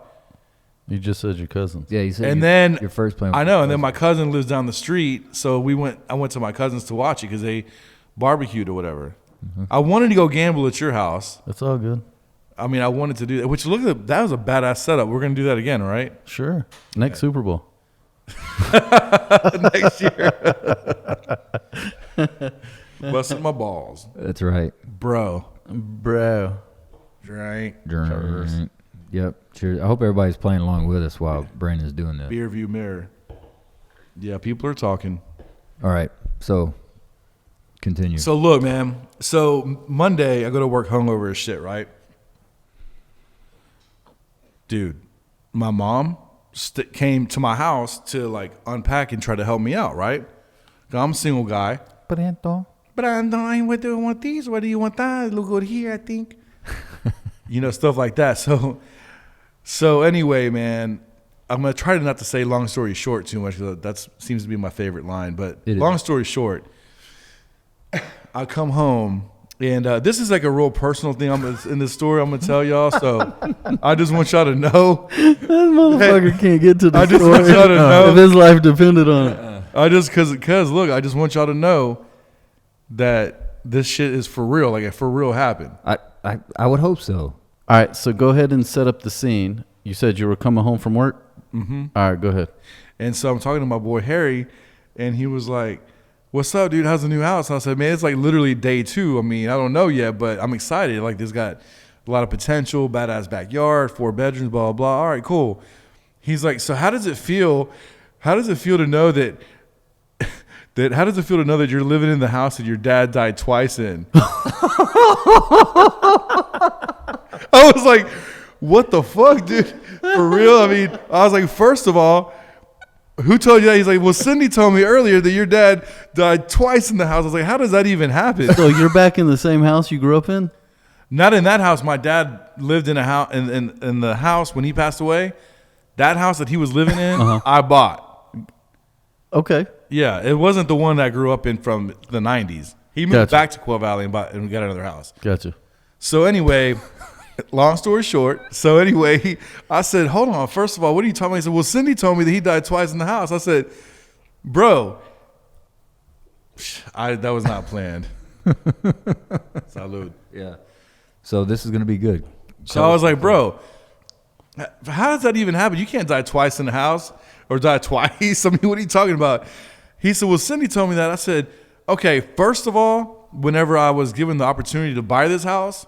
You just said your cousins. Yeah, you said And then your first plan. I know, and then my cousin lives down the street, so I went to my cousin's to watch it because they barbecued or whatever. Mm-hmm. I wanted to go gamble at your house. That's all good. I mean, I wanted to do that, which that was a badass setup. We're going to do that again, right? Sure. Next Super Bowl. next year. Busting my balls. That's right. Bro. Drink. Cheers. Yep. Cheers. I hope everybody's playing along with us while Brandon's doing this. Beer view mirror. Yeah, people are talking. All right. So, continue. So look, man. So Monday, I go to work hungover as shit, right? Dude, my mom came to my house to like unpack and try to help me out, right? 'Cause I'm a single guy. Brando. Brando, what do you want these? What do you want that? Look good here, I think. You know, stuff like that. So anyway, man, I'm going to try not to say long story short too much, because that seems to be my favorite line. But long story short, I come home, and this is like a real personal thing in this story I'm going to tell y'all. So I just want y'all to know. That motherfucker can't get to the I just story. want y'all to know. If his life depended on it. Because look, I just want y'all to know that this shit is for real. Like, it for real happened. I would hope so. All right, so go ahead and set up the scene. You said you were coming home from work? Mm-hmm. All right, go ahead. And so I'm talking to my boy Harry, and he was like, "What's up, dude? How's the new house?" I said, "Man, it's like literally day 2. I mean, I don't know yet, but I'm excited. Like, this got a lot of potential, badass backyard, 4 bedrooms, blah, blah, blah. All right, cool." He's like, "So how does it feel? How does it feel to know that how does it feel to know that you're living in the house that your dad died twice in?" I was like, "What the fuck, dude? For real?" I mean, I was like, first of all, who told you that? He's like, "Well, Cindy told me earlier that your dad died twice in the house." I was like, "How does that even happen?" So you're back in the same house you grew up in? Not in that house. My dad lived in a house in the house when he passed away. That house that he was living in, I bought. Okay. Yeah, it wasn't the one that I grew up in from the 90s. He moved back to Quail Valley and got another house. Gotcha. So anyway, long story short, I said, "Hold on. First of all, what are you talking about?" He said, "Well, Cindy told me that he died twice in the house." I said, "Bro, that was not planned." Salud. Yeah. So this is going to be good. So I was like, "Bro, how does that even happen? You can't die twice in the house or die twice. I mean, what are you talking about?" He said, "Well, Cindy told me that." I said, "Okay, first of all, whenever I was given the opportunity to buy this house,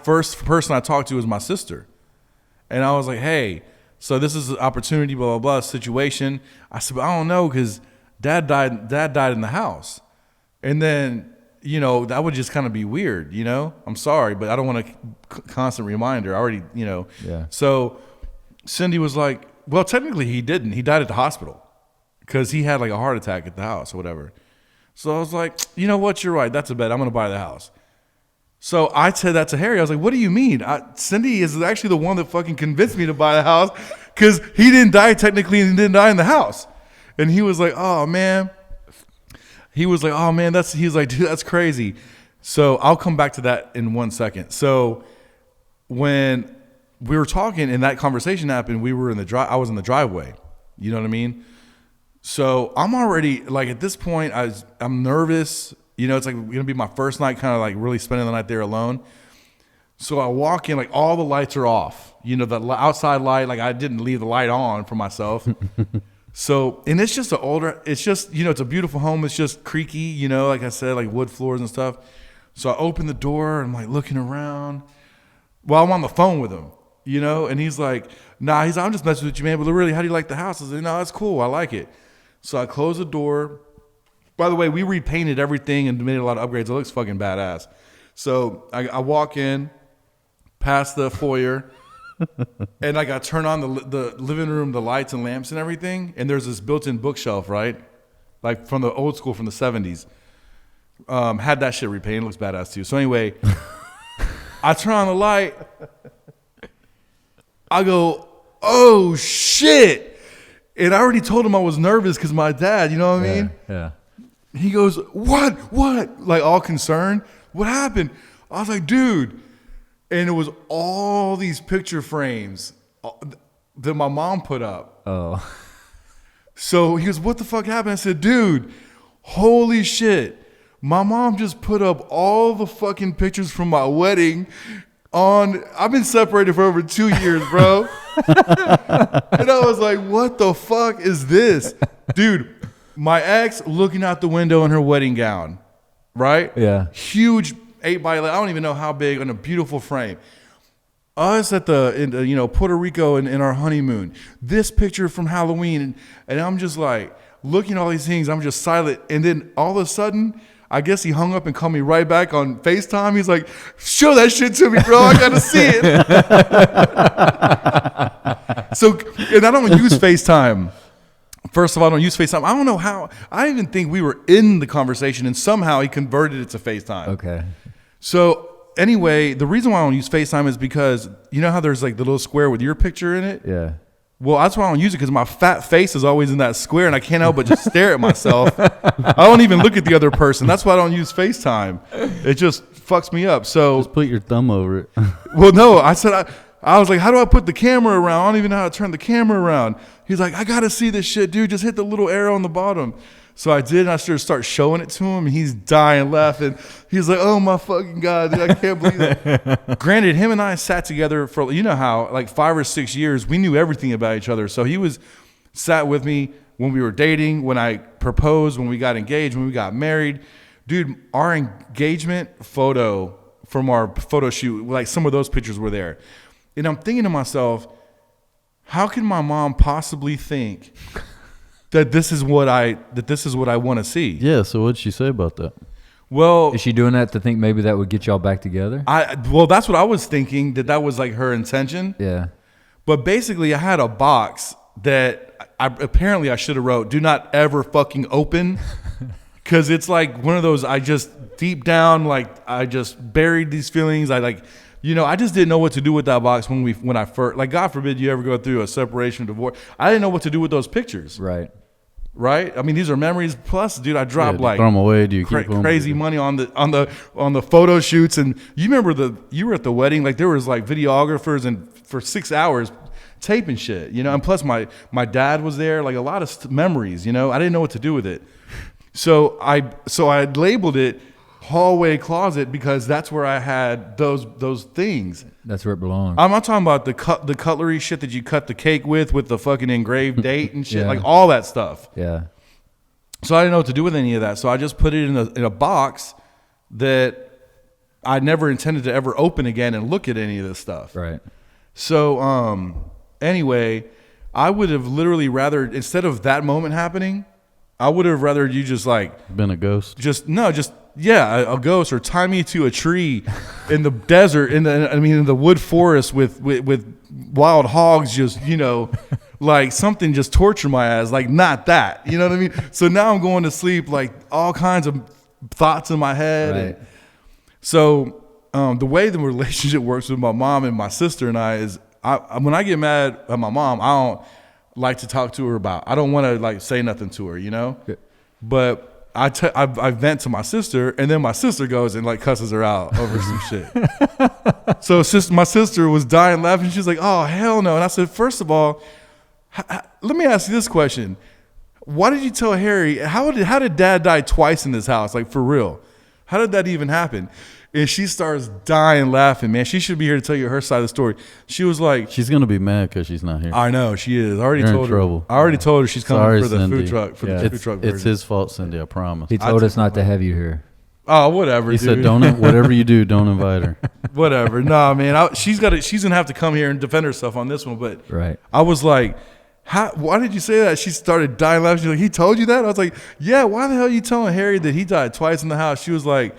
first person I talked to was my sister. And I was like, hey, so this is an opportunity, blah, blah, blah, situation." I said, "But I don't know, because dad died in the house." And then, you know, that would just kind of be weird, you know? I'm sorry, but I don't want a constant reminder. I already, you know. Yeah. So Cindy was like, "Well, technically he didn't. He died at the hospital because he had like a heart attack at the house or whatever." So I was like, "You know what? You're right. That's a bet. I'm going to buy the house." So I said that to Harry. I was like, "What do you mean? Cindy is actually the one that fucking convinced me to buy the house, because he didn't die technically and he didn't die in the house." And he was like, "Oh, man." He was like, "Oh, man, he's like, dude, that's crazy." So I'll come back to that in 1 second. So when we were talking and that conversation happened, we were I was in the driveway. You know what I mean? So I'm already, like, at this point, I'm nervous. You know, it's like going to be my first night kind of like really spending the night there alone. So I walk in, like, all the lights are off. You know, the outside light, like, I didn't leave the light on for myself. So, and it's just it's just, you know, it's a beautiful home. It's just creaky, you know, like I said, like wood floors and stuff. So I open the door and I'm like looking around while I'm on the phone with him, you know, and he's like, "Nah," he's like, "I'm just messing with you, man, but really, how do you like the house?" I said, "No, that's cool. I like it." So I close the door. By the way, we repainted everything and made a lot of upgrades. It looks fucking badass. So I walk in, past the foyer, and like I turn on the living room, the lights and lamps and everything, and there's this built-in bookshelf, right? Like from the old school, from the 70s. Had that shit repainted. Looks badass too. So anyway, I turn on the light. I go, "Oh shit!" And I already told him I was nervous because my dad. You know what I mean? Yeah. He goes, What? Like, all concerned. "What happened?" I was like, "Dude." And it was all these picture frames that my mom put up. Oh. So he goes, "What the fuck happened?" I said, "Dude, holy shit. My mom just put up all the fucking pictures from my wedding I've been separated for over 2 years, bro. And I was like, what the fuck is this? Dude, my ex looking out the window in her wedding gown, right? Yeah. Huge 8x11, I don't even know how big, on a beautiful frame. Us at Puerto Rico in our honeymoon. This picture from Halloween. And I'm just like, looking at all these things, I'm just silent. And then all of a sudden, I guess he hung up and called me right back on FaceTime. He's like, show that shit to me, bro. I got to see it. So, and I don't use FaceTime. First of all, I don't use FaceTime. I don't know how. I even think we were in the conversation, and somehow he converted it to FaceTime. Okay. So, anyway, the reason why I don't use FaceTime is because you know how there's like the little square with your picture in it? Yeah. Well, that's why I don't use it, because my fat face is always in that square, and I can't help but just stare at myself. I don't even look at the other person. That's why I don't use FaceTime. It just fucks me up. So Just put your thumb over it. well, no, I said, I was like, how do I put the camera around? I don't even know how to turn the camera around. He's like, I got to see this shit, dude. Just hit the little arrow on the bottom. So I did, and I started showing it to him, and he's dying laughing. He's like, oh, my fucking God, dude, I can't believe it. Granted, him and I sat together for, you know how, like 5 or 6 years, we knew everything about each other. So he sat with me when we were dating, when I proposed, when we got engaged, when we got married. Dude, our engagement photo from our photo shoot, like some of those pictures were there. And I'm thinking to myself, how can my mom possibly think that this is what I want to see? Yeah, so what'd she say about that? Well, Is she doing that to think maybe that would get y'all back together? well, that's what I was thinking, that was like her intention. Yeah. But basically, I had a box that apparently I should have wrote, do not ever fucking open. Because it's like one of those, I just deep down, like I just buried these feelings. I just didn't know what to do with that box when I first, like, God forbid you ever go through a separation, divorce. I didn't know what to do with those pictures. Right. Right? I mean, these are memories. Plus, dude, I dropped Throw them away. Do you keep them? crazy money on the photo shoots. And you remember you were at the wedding, like there was like videographers and for 6 hours taping shit, and plus my dad was there, like a lot of memories, I didn't know what to do with it. So I labeled it hallway closet because that's where I had those things. That's where it belongs. I'm not talking about the cutlery shit that you cut the cake with the fucking engraved date and shit, Yeah. like all that stuff. Yeah. So I didn't know what to do with any of that. So I just put it in a box that I never intended to ever open again and look at any of this stuff. Right. So anyway, I would have literally rather, instead of that moment happening, I would have rather you just like Been a ghost? a ghost, or tie me to a tree in the desert, in the wood forest with wild hogs, just, like something, just torture my ass, like not that, you know what I mean? So now I'm going to sleep like all kinds of thoughts in my head. Right. And so the way the relationship works with my mom and my sister and I is, when I get mad at my mom, I don't like to talk to her about. I don't want to like say nothing to her, Yeah. But I vent to my sister, and then my sister goes and like cusses her out over some shit. So my sister was dying laughing. She's like, "Oh hell no!" And I said, "First of all, let me ask you this question: why did you tell Harry? How did Dad die twice in this house? Like for real? How did that even happen?" And she starts dying laughing, man. She should be here to tell you her side of the story. She was like, She's going to be mad because she's not here. I know, she is. I already You're in told her. trouble. I already told her she's coming Sorry, for the Cindy. food truck. For Yeah. the food truck It's version. his fault, Cindy, I promise. He told us not to have you here. Oh, whatever, He dude. said, whatever you do, don't invite her. Whatever. Nah, man. She's gonna have to come here and defend herself on this one. But Right. I was like, why did you say that? She started dying laughing. She's like, he told you that? I was like, yeah. Why the hell are you telling Harry that he died twice in the house? She was like,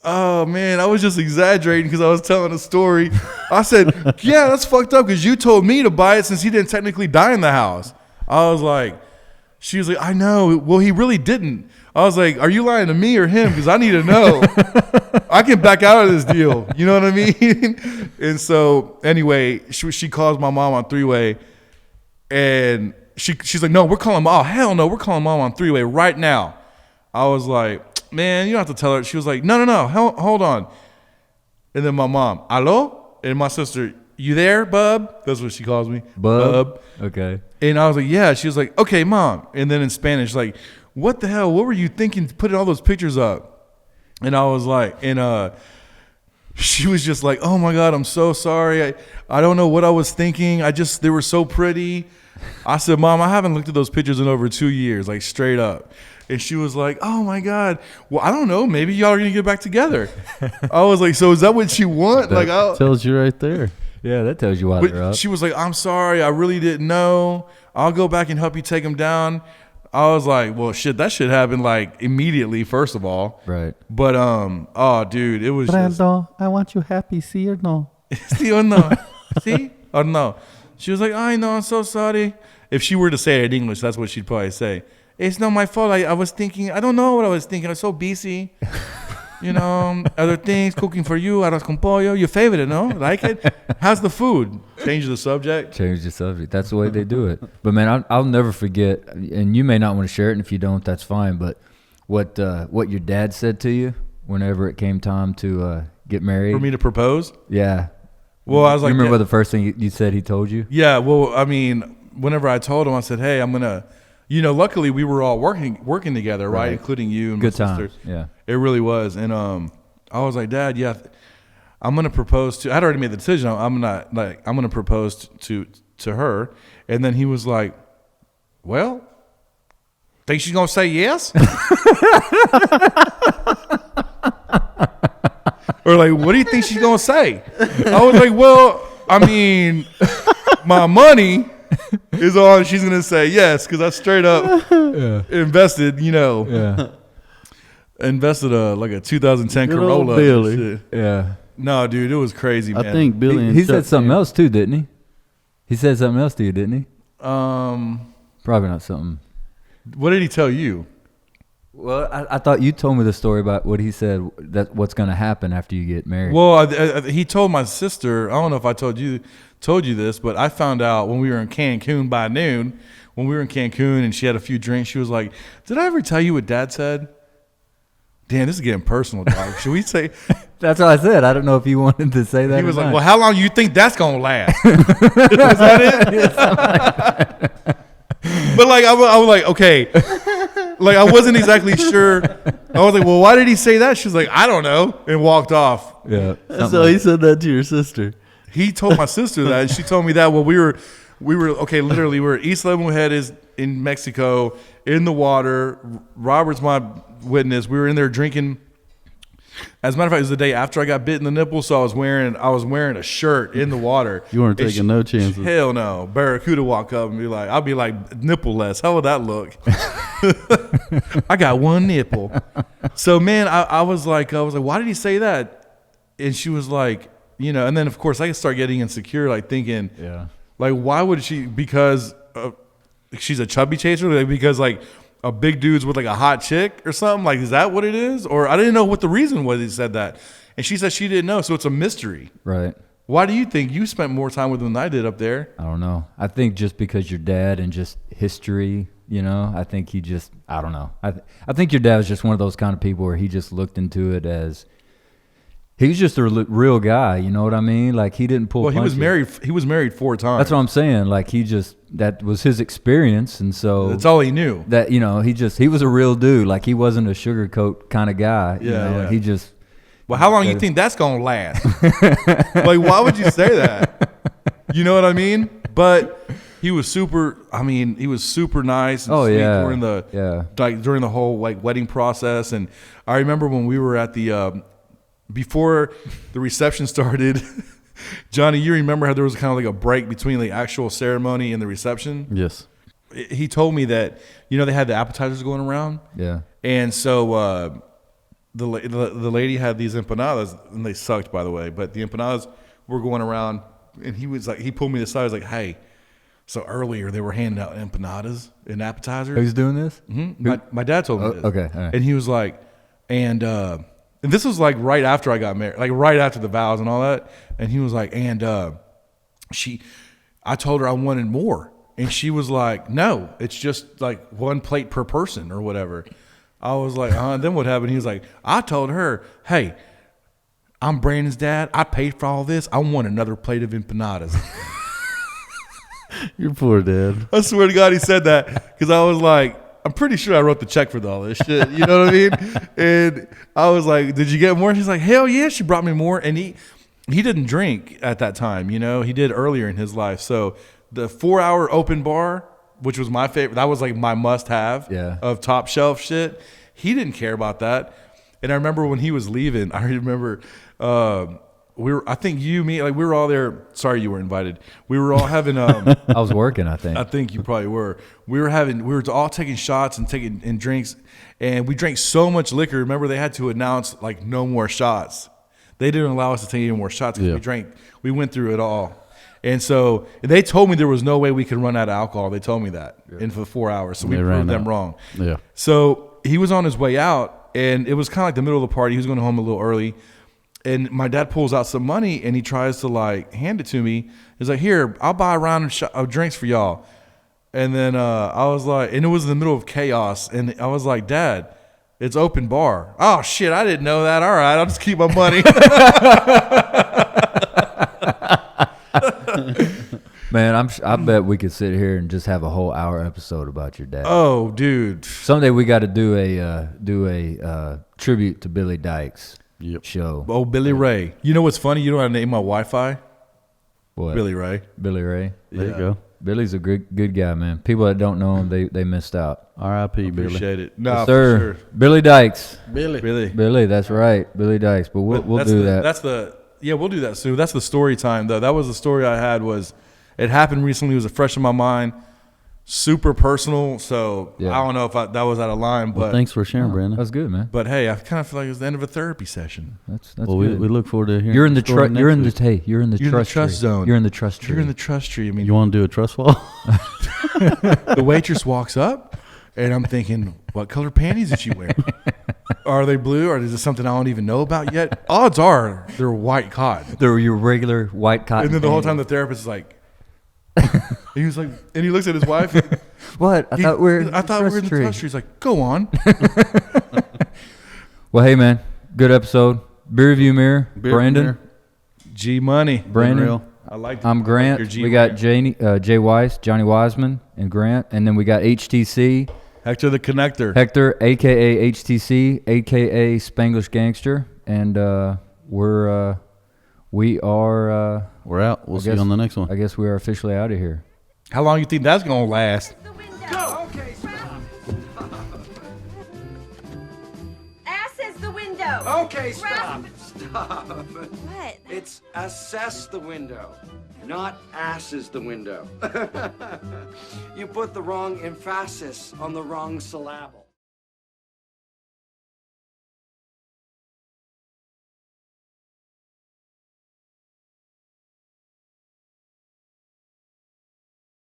oh man, I was just exaggerating because I was telling a story. I said, yeah, that's fucked up because you told me to buy it since he didn't technically die in the house. I was like, she was like, I know. Well, he really didn't. I was like, are you lying to me or him? Because I need to know. I can back out of this deal. You know what I mean? And so anyway, she calls my mom on three-way, and she's like, no, we're calling mom. Oh, hell no, we're calling mom on three-way right now. I was like, man, you don't have to tell her. She was like, no, hold on. And then my mom, hello? And my sister, you there, bub? That's what she calls me. Bub? Okay. And I was like, yeah. She was like, okay, mom. And then in Spanish, like, what the hell? What were you thinking putting all those pictures up? And I was like, she was just like, oh my God, I'm so sorry. I don't know what I was thinking. They were so pretty. I said, Mom, I haven't looked at those pictures in over 2 years, like straight up. And she was like, oh my God. Well, I don't know. Maybe y'all are going to get back together. I was like, so is that what you want? That tells you right there. Yeah, that tells you why they're up. She was like, I'm sorry. I really didn't know. I'll go back and help you take him down. I was like, well, shit, that shit happened like immediately, first of all. Right. But, oh, dude, it was Brando, I want you happy, see or no? See or no? See or no? She was like, I know, I'm so sorry. If she were to say it in English, that's what she'd probably say. It's not my fault. I was thinking, I don't know what I was thinking. I was so busy. You know, other things, cooking for you, arroz con pollo. Your favorite, no? Like it? How's the food? Change the subject. Change the subject. That's the way they do it. But, man, I'll never forget, and you may not want to share it, and if you don't, that's fine. But what your dad said to you whenever it came time to get married. For me to propose? Yeah. Well, I was like, you remember the first thing you said he told you? Yeah, well, I mean, whenever I told him, I said, hey, I'm going to, luckily we were all working together, right? Including you and Good my times. sisters. Yeah. It really was. And I was like, Dad, yeah, I'm going to propose to, I'd already made the decision. I'm going to propose to her. And then he was like, well, think she's going to say yes? Or like, what do you think she's going to say? I was like, well, I mean, my money is on, she's going to say yes, because I straight up invested, invested like a 2010 Good old Corolla. Billy. Shit. Yeah. No, dude, it was crazy, man. I think Billy and He said Chuck something here- else too, didn't he? He said something else to you, didn't he? Probably not something. What did he tell you? Well, I thought you told me the story about what he said, that what's going to happen after you get married. Well, he told my sister, I don't know if I told you this, but I found out when we were in Cancun by noon, when we were in Cancun and she had a few drinks, she was like, did I ever tell you what Dad said? Damn, this is getting personal, dog. Should we say? That's what I said. I don't know if you wanted to say that. He or was like, not. well, how long do you think that's going to last? Was that it? But like, I was like, okay. Like, I wasn't exactly sure. I was like, well, why did he say that? She was like, I don't know. And walked off. Yeah. So he said that to your sister. He told my sister that, and she told me that. Well, we were okay. Literally, we were at East Leavenworth Head is in Mexico in the water. Robert's my witness. We were in there drinking. As a matter of fact, it was the day after I got bit in the nipple, so I was wearing a shirt in the water. You weren't taking no chances. Hell no. Barracuda walk up and be like, I'll be like nipple-less. How would that look? I got one nipple. So man, I was like, why did he say that? And she was like, and then of course I start getting insecure, like thinking, like, why would she? Because she's a chubby chaser, like, because like a big dude's with like a hot chick or something. Like, is that what it is? Or I didn't know what the reason was he said that. And she said she didn't know, so it's a mystery. Right. Why do you think you spent more time with him than I did up there? I don't know. I think just because your dad and just history, I think he just, I don't know. I think your dad was just one of those kind of people where he just looked into it as, he's just a real guy, you know what I mean? Like, he didn't pull punches. He was married 4 times. That's what I'm saying. Like, that was his experience, and so that's all he knew. That, he was a real dude. Like, he wasn't a sugarcoat kind of guy. Yeah. He just. Well, how long do you think that's gonna last? Like, why would you say that? You know what I mean? But he was super. I mean, he was super nice and sweet during the whole like wedding process. And I remember when we were at the before the reception started. Johnny, you remember how there was kind of like a break between the actual ceremony and the reception? Yes. He told me that they had the appetizers going around. Yeah. And so the lady had these empanadas, and they sucked, by the way. But the empanadas were going around, and he pulled me aside. He was like, "Hey, so earlier they were handing out empanadas and appetizers." Who's doing this? Mm-hmm. My dad told me this. Okay. All right. And he was like, and this was like right after I got married, like right after the vows and all that. And he was like, and I told her I wanted more, and she was like, "No, it's just like 1 plate per person or whatever." I was like, and then what happened? He was like, I told her, "Hey, I'm Brandon's dad. I paid for all this. I want another plate of empanadas." Your poor dad. I swear to God, he said that because I was like, I'm pretty sure I wrote the check for all this shit. You know what I mean? And I was like, did you get more? She's like, hell yeah, she brought me more. And he didn't drink at that time, you know, he did earlier in his life. So the 4-hour open bar, which was my favorite, that was like my must have of top shelf shit. He didn't care about that. And I remember when he was leaving, I remember I think you, me, like we were all there. Sorry you were invited. We were all having I was working, I think. I think you probably were. We were all taking shots and taking drinks, and we drank so much liquor. Remember, they had to announce like no more shots. They didn't allow us to take any more shots because we went through it all. And so they told me there was no way we could run out of alcohol. They told me that in for 4 hours. So we proved them wrong. Yeah. So he was on his way out, and it was kind of like the middle of the party. He was going home a little early. And my dad pulls out some money, and he tries to like hand it to me. He's like, here, I'll buy a round of drinks for y'all. And then I was like, and it was in the middle of chaos. And I was like, Dad, it's open bar. Oh, shit, I didn't know that. All right, I'll just keep my money. Man, I bet we could sit here and just have a whole hour episode about your dad. Oh, dude. Someday we got to do a tribute to Billy Dykes show. Oh, Billy Ray. You know what's funny? You know how to name my Wi-Fi? What? Billy Ray. Billy Ray. There you go. Billy's a good guy, man. People that don't know him, they missed out. R.I.P. Billy. Appreciate it. No, Yes, for sir. sure. Billy Dykes. Billy. That's right. Billy Dykes. But we'll do that. We'll do that soon. That's the story time, though. That was the story I had. It happened recently. It was fresh in my mind. Super personal. So I don't know if that was out of line. But Thanks for sharing, Brandon. That's good, man. But hey, I kind of feel like it was the end of a therapy session. That's Well, good. we look forward to hearing. You're in the story trust. You're in the next week. you're in the trust trust tree. zone. You're in the trust tree. You're in the trust tree. I mean, You want to do a trust fall? the waitress walks up, and I'm thinking, what color panties did she wear? Are they blue, or is it something I don't even know about yet? Odds are they're white cotton. They're your regular white cotton. And then the whole time panties. the therapist is like, he was like, and he looks at his wife. What? I thought we were in the trust tree. He's like, go on. Well, hey, man. Good episode. Beer Review Mirror. Brandon. Mirror. G Money. Brandon. Real. I like. I'm Grant. We got Jay Weiss, Johnny Weisman, and Grant. And then we got HTC. Hector the Connector. Hector, a.k.a. HTC, a.k.a. Spanglish Gangster. And we are... We're out. We'll see you on the next one. I guess we are officially out of here. How long you think that's gonna last? The window. Go. Okay, Ass is the window. Okay, stop. Stop. What? It's assess the window, not ass is the window. You put the wrong emphasis on the wrong syllable.